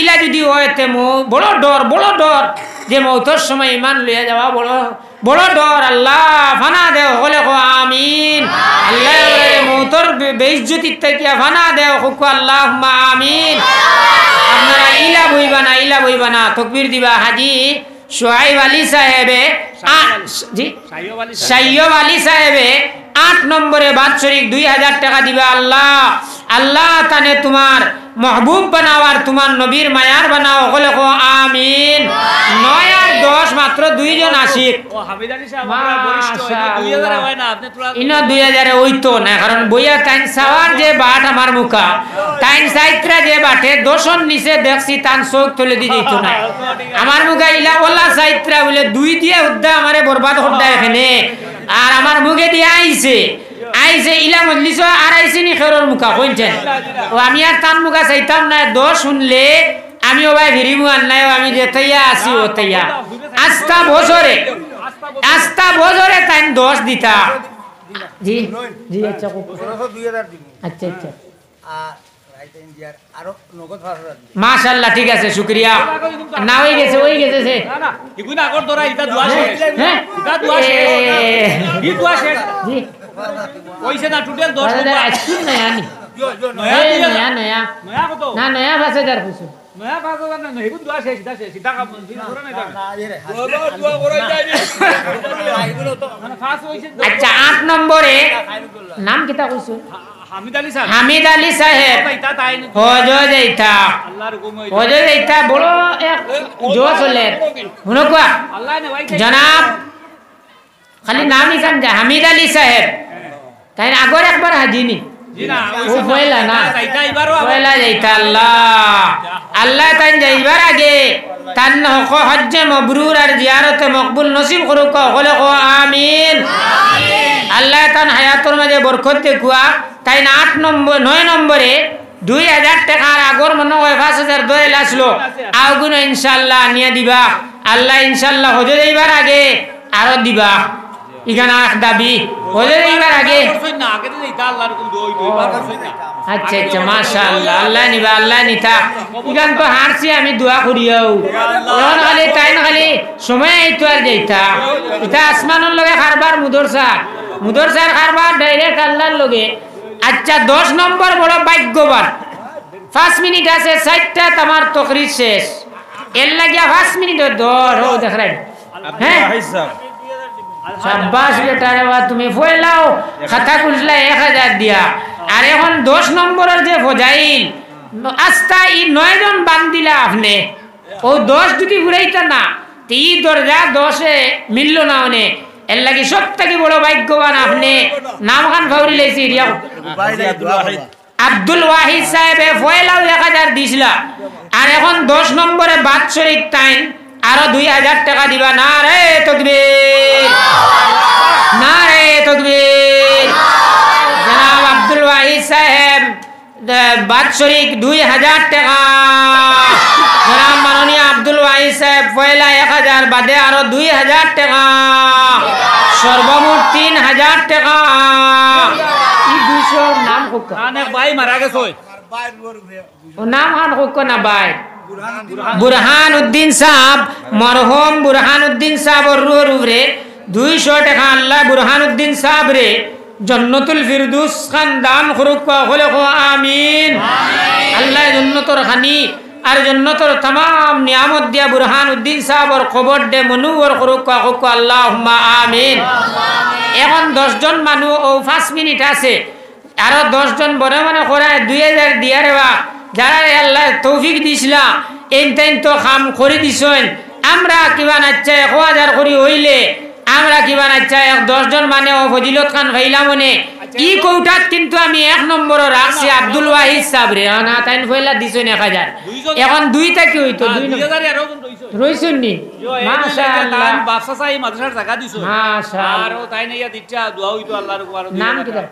ইলা যদি হয়তে বড় ডর যে মৌতর সময় ইমান লইয়া যাওয়া বড় ডর আল্লাহ ফানা দেও হলে কো আমিন আল্লাহ মৌতর বেইজ্জতির থেকে ফানা দেও কো আল্লাহুম্মা আমিন আপনারা ইলা বইবা না তাকবীর দিবা হাজী সোহাইব আলী সাহেবে জি সাইয়ব আলী সাহেবে 8 নম্বরে বাৎসরিক 2000 টাকা দিবা আল্লাহ তানে তোমার महबूब बनाओ और तुम्हार नबीर मायार बनाओ बोले को आमीन 9 और 10 मात्र 2 जन आशिक ও হামিদ আলী সাহেব আমরা বরিষ্ঠ 2000 হয় না আপনি তোরা ইনো 2000 হইতো না কারণ বইয়া টাইম সাওয়ার যে বাট আমার মুখা টাইম সাইত্রা যে বাটে দোষন নিচে দেখছি তান চোখ তুলে দি দিত না আমার মুখা ইলা ওলা সাইত্রা বলে 2 দিয়ে উদ্দা আমারে বরবাদ হদ্দা এখানে আর আমার মুখে দিয়ে আইছে ইলা মজলিস আর আইছে নি খেরর মুখা কইছেন ও আমি আর তান মুখা চাইতাম না দোষ শুনলে আমিও ভাই ভিরিমু আর নাই আমি যেতাইয়া আসি ওতাইয়া আস্তা বছরে তাই দোষ দিতা জি আচ্ছা 2000 দিব আচ্ছা আর রাইতেন জিয়ার আরো নগদ 5000 মাশাআল্লাহ ঠিক আছে শুকরিয়া না হই গেছে সে না ইগুন আগর দরা ইটা দুয়া শেষ ইটা দুয়া শেষ ই দুয়া শেষ জি কইছে না টোটাল 10 টাকা আইছি না আনি নয়া কত না নয়া 5000 কইছো নয়া 5000 না ইগুন দুয়া শেষ সিটা কাম ধরে না না এই রে দুয়া করাই যায় এগুলো তো মানে ফাস হইছে আচ্ছা 8 নম্বরে নাম কিটা কইছো হামিদ আলী সাহেব ইতা তাই হজো যাইতা আল্লাহর হুকুম হজো যাইতা বড় এক জোশ হলে শুনো কোয়া আল্লাহ ने ভাই জনাব খালি নাম নিকাম যা হামিদ আলী সাহেব তাই আগর একবার হাজিনি জি না ও পয়লা না যাইতা এবারও পয়লা যাইতা আল্লাহ তাই যাইবার আগে তান হজ্জে মাবরুর আর জিয়ারতে মকবুল নসিব করুক হলে কো আমিন আল্লাহ তান হায়াতের মাঝে বরকত দেখুয়া তাই 9 নম্বরে 2000 টাকা আর আগর মনে হয় 5000 ধরে আসলো আগুন ইনশাআল্লাহ নিয়ে দিবা আল্লাহ ইনশাআল্লাহ হজে যাইবার আগে আরো দিবা ইখানা দাবি হজে যাইবার আগে না আগে তো যাইতা আল্লাহর হুকুম দুইবার করছই না আচ্ছা মাশাআল্লাহ আল্লাহ নিবা আল্লাহ নিতা ইখান তো হারছি আমি দোয়া করিও এখন খালি তাই না খালি সময় আইতো আর যাইতা এটা আসমানের লগে কারবার মুদরসার কারবার ডাইরেক্ট আল্লাহর লগে আচ্ছা 10 নম্বর বড় ভাগ্যবান 5 মিনিট আছে 60টা তোমার তকরির শেষ এর লাগিয়া 5 মিনিট দর হো দেখরাই হ্যাঁ শাবাশ বেটা রে বাবা তুমি ফয়লাও খাতা খুললা 1000 দিয়া আর এখন 10 নম্বরের যে ফজাইল আস্তা ই 9 জন বান্দিলা আপনি ও 10 যদি ঘুরাইতা না তি দরজা 10 এ মিলল না ওনে এর লাগি সবথেকে বড় ভাগ্যবান আপনি নাম খান ফাউরি লাইছি রিয়া আব্দুল ওয়াহিদ সাহেব ফয়লাও 1000 দিছিলা আর এখন 10 নম্বরে বাৎসরিক টাইম আরো 2000 টাকা দিবা না রে তাকবীর জনাব আব্দুল ওয়াহিদ সাহেব বাৎসরিক 2000 টাকা জনাব মাননীয় আব্দুল ওয়াহিদ সাহেব পয়লা 1000 বাদে আরো 2000 টাকা সর্বমোট 3000 টাকা এই 200 নাম কোক অনেক ভাই মারা গেছে ও নাম হান কোক না ভাই বুরহানুদ্দিন সাহেব মরহুম বুরহানুদ্দিন সাহেবর রুহের উপরে 200 টাকা আল্লাহ বুরহানুদ্দিন সাহেব রে জান্নাতুল ফিরদৌস খান দান করুক হলে আমিন আল্লাহ জান্নাতর খানি আর জান্নাতর तमाम নিয়ামত দিয়া বুরহানুদ্দিন সাহেবর কবর দে মনুওর করুক আল্লাহুম্মা আমিন এখন 10 জন মানুষ ও 5 মিনিট আছে আর 10 জন বড় মানে করে 2000 দিয়া রে বা যারা আল্লাহ তৌফিক দিছিলা এনতেন তো কাম করে দিছেন আমরা কিবা নাচ্ছা 1000 করি হইলে আমরা কিবা নাচ্ছা 10 জন মানে ও ফজিলত খান ভাইলা মনে ই কৌটাত কিন্তু আমি 1 নম্বর রাখছি আব্দুল ওয়াহিদ সাবরে না তাইন ফয়লা দিছেন 1000 এখন দুইটা কি হইতো 2000 এরও কোন রইছো রইছেন নি মাশাআল্লাহ তান বাদশা সাহেব মাদ্রাসার জায়গা দিছো মাশাআল্লাহ আর ও তাই না ইয়া দিচ্ছা দোয়া হইতো আল্লাহর উপর নাম কি তার?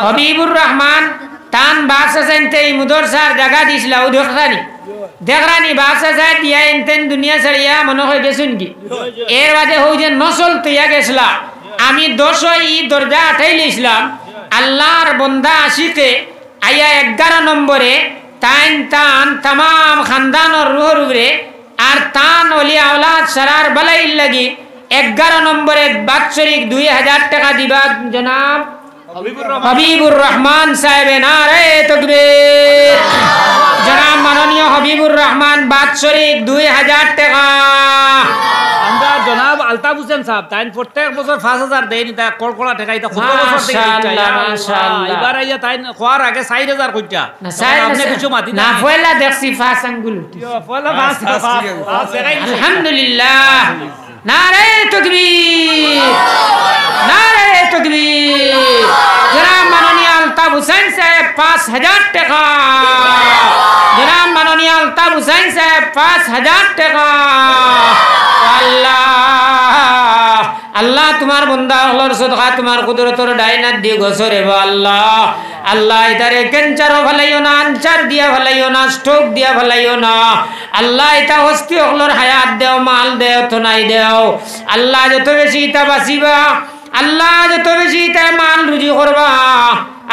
হবিবুর রহমান তান বাদশা সাইনতে মুদরসার জায়গা দিছিল ও দেখরানি বাদশা সাহেব দিয়া ইনতেন দুনিয়া ছাড়িয়া মনে হয় গেছুন কি এর বাদে হই যে নসল তুইয়া গেছলা আমি 10 ই দরজা আঠাই লইছিলাম আল্লাহর বান্দা আশিকে আইয়া 11 নম্বরে তান তামাম খানদানর রুহর উপরে আর তান ওলিয়া আওলাদ সারার বালাই লাগি 11 নম্বরে বাৎসরিক 2000 টাকা দিবা জনাব হবিবুর রহমান সাহেব নারে তাকবীর জনাব মাননীয় হবিবুর রহমান বাৎসরিক 2000 টাকা আমরা জনাব আলতাফ হোসেন সাহেব তাই প্রত্যেক বছর 5000 দেন তা কড়কড়া টাকা এটা কত বছর থেকে মাশাআল্লাহ এবার আইয়া তাই খোয়ার আগে 4000 কইটা না স্যার আপনি কিছু মাতি না পয়লা দেখছি ফাস আঙ্গুল পয়লা আলহামদুলিল্লাহ নারে তাকবীর নারে তাকবীর জনাব মাননীয় আলতাফ হোসেন সাহেব 5000 টাকা জনাব মাননীয় আলতাফ হোসেন সাহেব 5000 টাকা আল্লাহ আল্লাহ তোমার বান্দা হলর সদকা তোমার কুদরতর ডাইনাত দি গছরে আল্লাহ আল্লাহ ইতারে ক্যান্সারও ফলাইও না আনসার দিয়া ফলাইও না স্ট্রোক দিয়া ফলাইও না আল্লাহ এটা হস্তি হলর হায়াত দেও মাল দেও থনাই দেও আল্লাহ যত বেশি ইতা বাঁচিবা আল্লাহ যত বেশি ইতা মাল রুজি করবা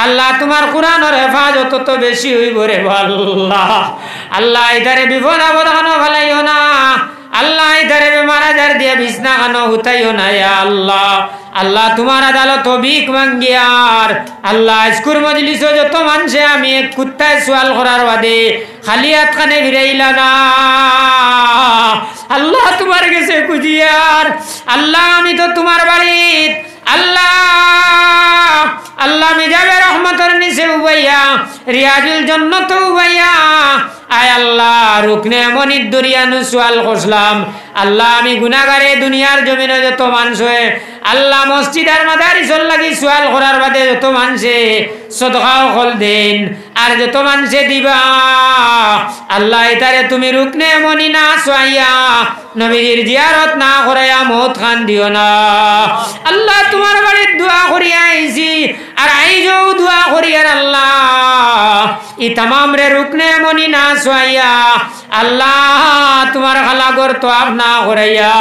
আল্লাহ তোমার কোরআনের হেফাজত তত বেশি হইব রে আল্লাহ আল্লাহ ইতারে বিপদ আপদ খানো ফলাইও না আল্লাহ ইধারে বেমার আজার দিয়ে বিছনা খানো হুতাইও না ইয়া আল্লাহ আল্লাহ তোমার আদালত ভিক মাঙ্গিয়ার আল্লাহ স্কুল মজলিস যত মানুষে আমি এক কুত্তায় সোয়াল করার বাদে খালি হাত খানে ফিরাইলা না আল্লাহ তোমার কাছে খুঁজিয়ার আল্লাহ আমি তো তোমার বাড়িত আল্লাহ আল্লাহ মিজাবে রহমতের নিচে উবাইয়া রিয়াজুল জান্নাত উবাইয়া আয় আল্লাহ রুকনে মনির দরিয়ানু সোয়াল করলাম আল্লাহ আমি গুনাহগারে দুনিয়ার জমিনে যত মানুষ আল্লাহ মসজিদ আর মাদারিসর লাগি সোয়াল করার বাদে যত মানুষে সদকাও কল দেন আর যত মানুষে দিবা আল্লাহ এটারে তুমি রুকনে মনি না সোয়াইয়া নবীজির জিয়ারত না করাইয়া মত খান দিও না আল্লাহ তোমার বাড়ির দোয়া করিয়া আইছি আর আইজও দোয়া করিয়ার আল্লাহ ই तमाम রে রুকনে মনি না সোয়াইয়া আল্লাহ তোমার খালাগর তো আপ না করাইয়া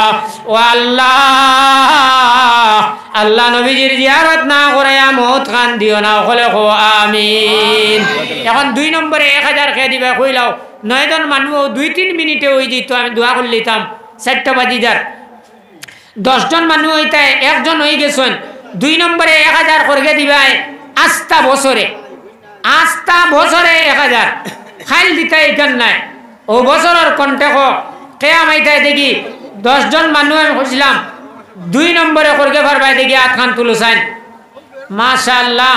ও আল্লাহ আল্লাহ নবীজির জিয়ারত না করাইয়া মত খান দিও না বলে কো আমিন এখন 2 নম্বরে 1000 খেয়ে দিবা কইলাও 9 জন মানুষ 2-3 মিনিটে হই দিত আমি দোয়া করে লইতাম 7টা বাজি যার 10 জন মানুষ হইতে একজন হই গেছেন 2 নম্বরে 1000 করে দিবাই আস্থা বছরে 1000 খাইল দিতে এখান নাই ও বছরের কন্টেক্ট কেয়ামাইতাই দেখি 10 জন মানুষ আমি খুঁজলাম 2 নম্বরে করকে পারবাই দেখি হাত খান তুলো চাইন মাশাআল্লাহ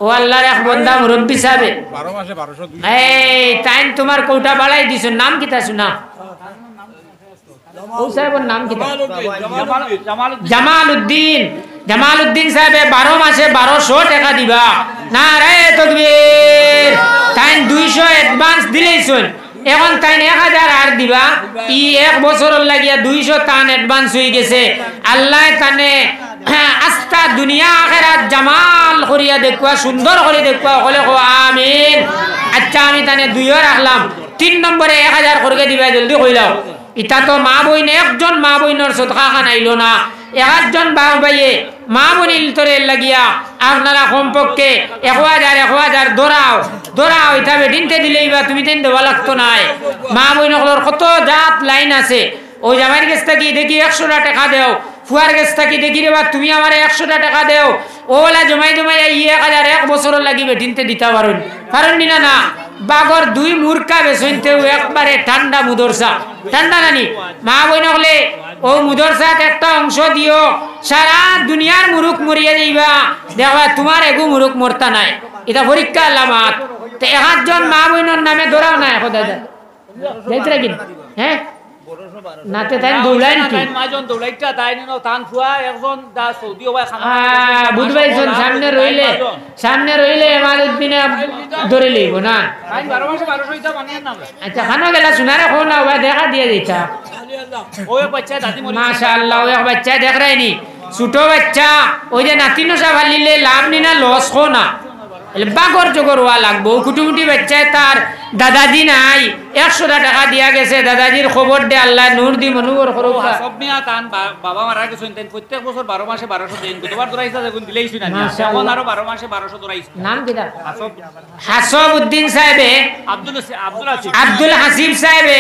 ও আল্লাহর এক বান্দা মুরব্বি সাহেব 12 মাসে 1202 এই টাইম তোমার কোটা বাড়াই দিছো নাম কিতা শুনা ও সাহেবের নাম কিতা জামালউদ্দিন জামালউদ্দিন সাহেব 12 মাসে 1200 টাকা দিবা নারে তাকবীর টাইম 200 অ্যাডভান্স দিলেইছন এখন টাইম 1000 আর দিবা ই এক বছরের লাগিয়া 200 টান অ্যাডভান্স হই গেছে আল্লাহ তানে আস্তা দুনিয়া আখিরাত জামাল করিয়া দেখবা সুন্দর করে দেখবা বলে কো আমিন আচ্ছা আমি তানে 2 রাখলাম 3 নম্বরে 1000 করে দিবা জলদি কইলাও ইটা তো মা বইন একজন মা বইনর সদকা খানাইলো না একজন বাপ ভাইয়ে মা বনিল তোরে লাগিয়া আপনারা কমপক্ষে 1000 দরাও এটা বেদিনতে দিলেই বা তুমি তেন দেওয়া লাগতো নাই মা বইনগুলোর কত জাত লাইন আছে ওই জামাইয়ের কাছ থেকে দেখি 100 টাকা দেও ফুয়ার কাছ থেকে দেখি রে বা তুমি আমার 100 টাকা দেও ওলা জমাই এই 1000 এক বছরের লাগি বেদিনতে দিতে পারেন না বাগর 2 মূর্খা বেসইনতেও একবারে ঠান্ডা মুদরসা ঠান্ডা নানি মা বইন হলে ও মুদরসাত একটা অংশ দিও সারা দুনিয়ার মুরুখ মরিয়া যাইবা দেখবা তোমার এগু মুরুখ মরতা নাই এটা পরীক্ষা আলামত তো 1000 জন মা বইনর নামে ধরাও না এখন দাদা যাইতে রাখি হ্যাঁ নাতে তাই দৌড়াইন কি মাজন দৌড়াইটা তাই নিনো তান ফুয়া একজন দা সৌদি ওবাই খানা বুধবাইছেন সামনে রইলে এমালউদ্দিনে ধরে লইব না তাই 12 মাসে 1200 হইতা মানিয়ে না আচ্ছা খানো গেলা সুনারে খো না ওই দেখা দিয়ে দিতা ওই বাচ্চা দাদি মরি মাশাআল্লাহ ওই বাচ্চা দেখ রাইনি ছোট বাচ্চা ওই যে নাতিনো সাভালিলে লাভ নি না লস খো না বাগর জগর ওয়া লাগবো কুটুমুটি বাচ্চায় তার দাদাজি নাই 100 টাকা দিয়া গেছে দাদাজির খবর দে আল্লাহ নূর দি মনুবর করো সব মিয়া তান বাবা মারা গেছেন তাই প্রত্যেক বছর 12 মাসে 1200 দেন কতবার দরাইছা দেখুন দিলেই শুনা না এখন আরো 12 মাসে 1200 দরাইছে নাম কিটা হাসবউদ্দিন সাহেবে আব্দুল হাসিব সাহেবে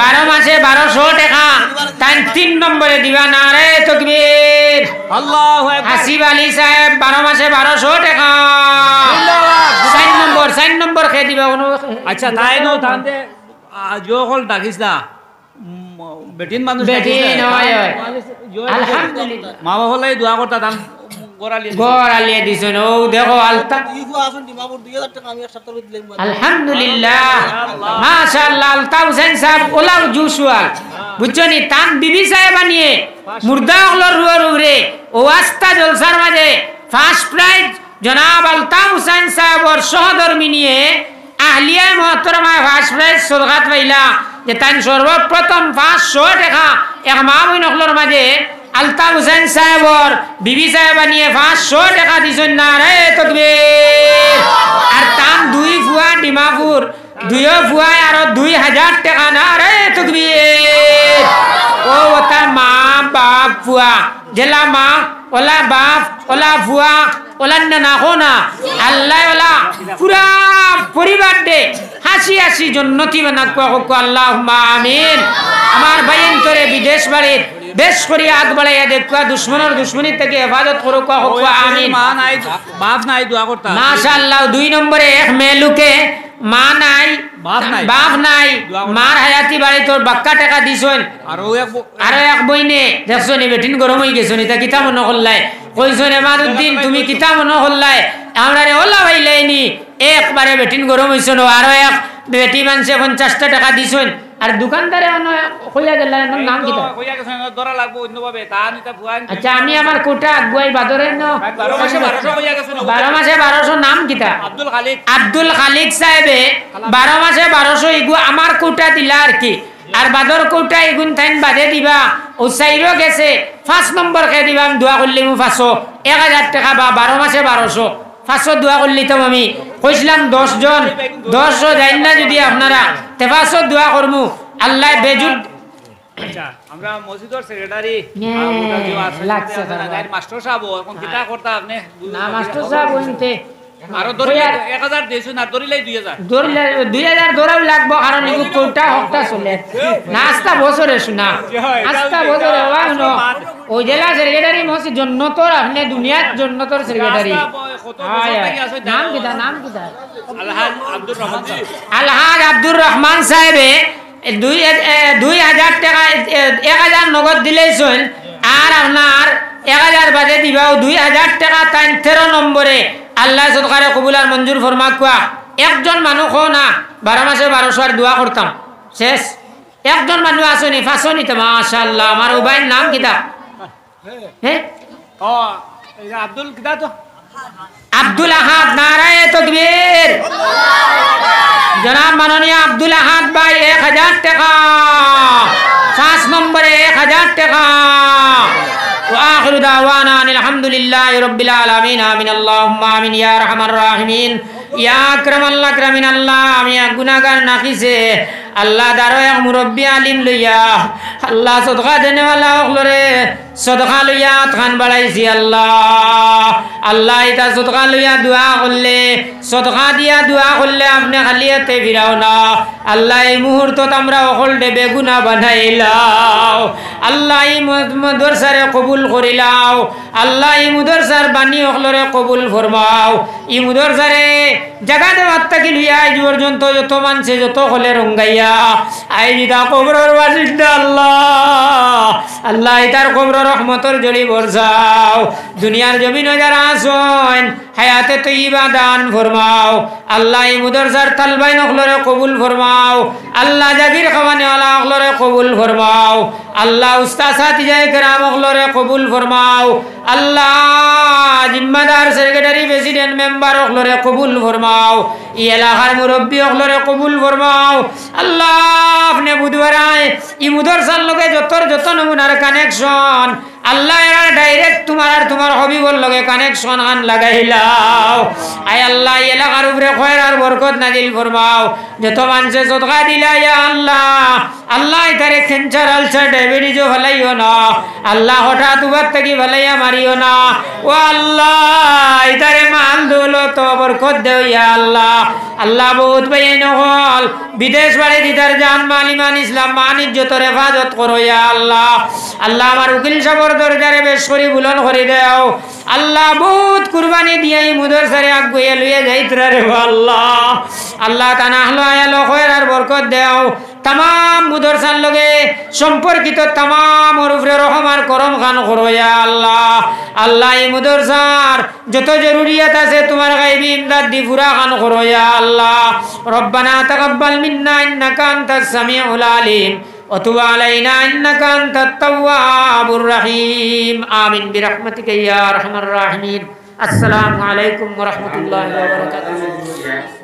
12 মাসে 1200 টাকা তাই 3 নম্বরে দিবা নারে তাকবীর আল্লাহু আকবার হাসিব আলী সাহেব 12 মাসে 1200 টাকা 4 নম্বর খেয়ে দিবা কোনো আচ্ছা তাই নো তান দে জোহল ডাকিস না বেটিন মানুষ বেটিন হয় আলহামদুলিল্লাহ মা বাবা লাই দোয়া করতা দান গোরালিয়ে দিছেন ও দেখো আলতা আলহামদুলিল্লাহ মাশাআল্লাহ আলতা হোসেন সাহেব ওলাও জুসওয়াল বুঝছনি তান বিবি সাহেব আনিয়ে মুর্দা হলর রুরে ও আস্তা জলসার মাঝে ফার্স্ট প্রাইজ জনাব আলতা হোসেন সাহেবর সহধর্মী নিয়ে আহলিয়া মোহতরমা ফার্স্ট প্রাইজ সদকাত পাইলা যে তাই সর্বপ্রথম 500 টাকা এক মা বই নকলর মাঝে আলতা হোসেন সাহেবর বিবি সাহেব নিয়ে 500 টাকা দিছেন না রে তাকবীর আর তান দুই ফুয়া ডিমাপুর দুইও ফুয়ায় আর 2000 টাকা না রে তাকবীর ও ওটা মা বাপ ফুয়া জেলা মা ওলা বাপ ওলা ফুয়া ওলা না হোনা আল্লাহ ওলা পুরা পরিবার দে হাসি হাসি জন্নতি বানাক কো আল্লাহুম্মা আমিন আমার ভাইয়েন তোরে বিদেশ বাড়ির দেশ করিয়া আগ বাড়াইয়া দেখবা দুশমনের দুশমনি থেকে হেফাজত করো কো আমিন মা নাই বাপ নাই দোয়া করতা মাশাআল্লাহ 2 নম্বরে এক মেলুকে মা নাই বাপ নাই মার হায়াতি বাড়ি তোর বাক্কা টাকা দিছন আর এক বইনে দেখছো নি বেটিন গরম হই গেছো নি তা কিতা মনে করলাই কইছন এমাদউদ্দিন তুমি কিতা মনে করলাই আমরারে ওলা ভাইলাইনি একবারে বেটিন গরম হইছো ন আর এক বেটি মানছে 50 টাকা দিছন আর দোকানদারে কইয়া গেল নাম কিতা কইয়া গেছেন দরা লাগবো অন্যভাবে তা নিতা ফুয়ান আচ্ছা আমি আমার কোটা আগুয়াই বাদরের ন 12 মাসে 1200 কইয়া গেছেন 12 মাসে 1200 নাম কিতা আব্দুল খালিক সাহেবে 12 মাসে 1200 ইগু আমার কোটা দিলা আর কি আর বাদর কোটা ইগুন থাইন বাদে দিবা ও সাইরো গেছে 5 নম্বর কে দিবাম দোয়া করলি মু 500 1000 টাকা বা 12 মাসে 1200 500 দোয়া করলি তো আমি কইছিলাম 10 জন 10 যাইন না যদি আপনারা তে 500 দোয়া করমু আল্লাহ বেজুদ আচ্ছা আমরা মসজিদের সেক্রেটারি লাগছে মাস্টার সাহেব এখন কিতা করতা আপনি না মাস্টার সাহেব হইতে আরো ধরিলে 1000 দেছুন আর ধরিলাই 2000 ধরাও লাগবো কারণ এই কোটা হকটা চলে নাস্তা বছরে শুনা নাস্তা বছরে ওয়ানো ওই জেলা সেক্রেটারি মসজিদ জন্নতর আপনি দুনিয়ার জন্নতর সেক্রেটারি নাম কিটা আলহাজ আব্দুর রহমান সাহেবে 2000 টাকা 1000 নগদ দিলেছেন আর আপনার 1000 বাদে দিবাও 2000 টাকা 13 নম্বরে আল্লাহ সদকারে কবুল আর মঞ্জুর ফরমাক কোয়া একজন মানুষ না 12 মাসে 1200 আর দোয়া করতাম শেষ একজন মানুষ আসনি ফাঁসনি তো মাশাআল্লাহ আমার উবাইর নাম কিতা হ্যাঁ ও আব্দুল কিতা তো আব্দুল আহাদ নারায়ে তাকবীর জনাব মাননীয় আব্দুল আহাদ ভাই 1000 টাকা 5 নম্বরে 1000 টাকা وآخر دعوانا أن الحمد لله رب العالمين آمين اللهم آمين يا أرحم الراحمين يا أكرم الأكرمين الله আমি গুনাহগার নাকিছে আল্লাহ দারো এক মুরব্বি আলিম লইয়া আল্লাহ সদকা দেনেওয়ালা হলরে সদকা লইয়া খান বাড়াইছি আল্লাহ আল্লাহ এটা সদকা লইয়া দোয়া করলে সদকা দিয়া দোয়া করলে আপনি খালি এতে ফিরাও না আল্লাহ এই মুহূর্তত আমরা অকল দেবে গুনাহ বানাইলাও আল্লাহ এই মাদ্রাসারে কবুল করিলাও আল্লাহ এই মাদ্রাসার বাণী অকলরে কবুল ফরমাও এই মাদ্রাসারে জায়গা দেওয়ার থাকি লইয়া আজ পর্যন্ত যত মানছে যত হলে রঙ্গাইয়া দিলা আই দিতা কবরের বাসিন্দা আল্লাহ আল্লাহ ইতার কবর রহমতের জলি বর্ষাও দুনিয়ার জমিনে যারা আসেন হায়াতে তৈবা দান ফরমাও আল্লাহ এই মুদরসার তালবাই নখলরে কবুল ফরমাও আল্লাহ জাগির খাওয়ানে ওয়ালা অখলরে কবুল ফরমাও আল্লাহ উস্তাদ সাথী জায় কেরাম অখলরে কবুল ফরমাও আল্লাহ জিম্মাদার সেক্রেটারি প্রেসিডেন্ট মেম্বার অখলরে কবুল ফরমাও ই এলাকার মুরব্বী অখলরে কবুল ফরমাও আল্লাহ আপনি বুধবারায় ই মুদরসার লগে যত নমুনার কানেকশন আল্লাহ এরা ডাইরেক্ট তোমার আর তোমার হবিবর লগে কানেকশন আন লাগাইলাও আয় আল্লাহ এলাকার উপরে খয়ের আর বরকত নাজিল ফরমাও যত মানুষে সদকা দিলা ইয়া আল্লাহ আল্লাহ ইতারে ক্যান্সার আলসার ডায়াবেটিসও ফেলাইও না আল্লাহ হঠাৎ উবার থেকে ফেলাইয়া মারিও না ও আল্লাহ ইতারে মাল দৌলত বরকত দেও ইয়া আল্লাহ আল্লাহ বহুত ভাই নহল বিদেশ বাড়ি দিদার জান মাল ইমান ইসলাম মান ইজ্জতর হেফাজত করো ইয়া আল্লাহ আল্লাহ আমার উকিল সাবর দরজারে বেশ করি বুলন করে দেও আল্লাহ বহুত কুরবানি দিয়ে মুদরসারে আগুয়ে লইয়া যাইতরা রে আল্লাহ আল্লাহ তানা হলো আয়ালো খয়ের আর বরকত দেও तमाम मुदरसार लगे सम्पर्कित तमाम उपरे रहमार करम खान करो या अल्लाह अल्लाह ये मुदरसार जत जरूरियत आछे तुम्हार गायबी इमदाद दी पूरा खान करो या अल्लाह रब्बना तकब्बल मिन्ना इन्नका अंतास समीउल आलिम वतुब अलैना इन्नका अंतात तव्वाबुर रहीम आमीन बिरहमतिका या अरहमर राहिमीन अस्सलामु अलैकुम व रहमतुल्लाहि व बरकातुहू।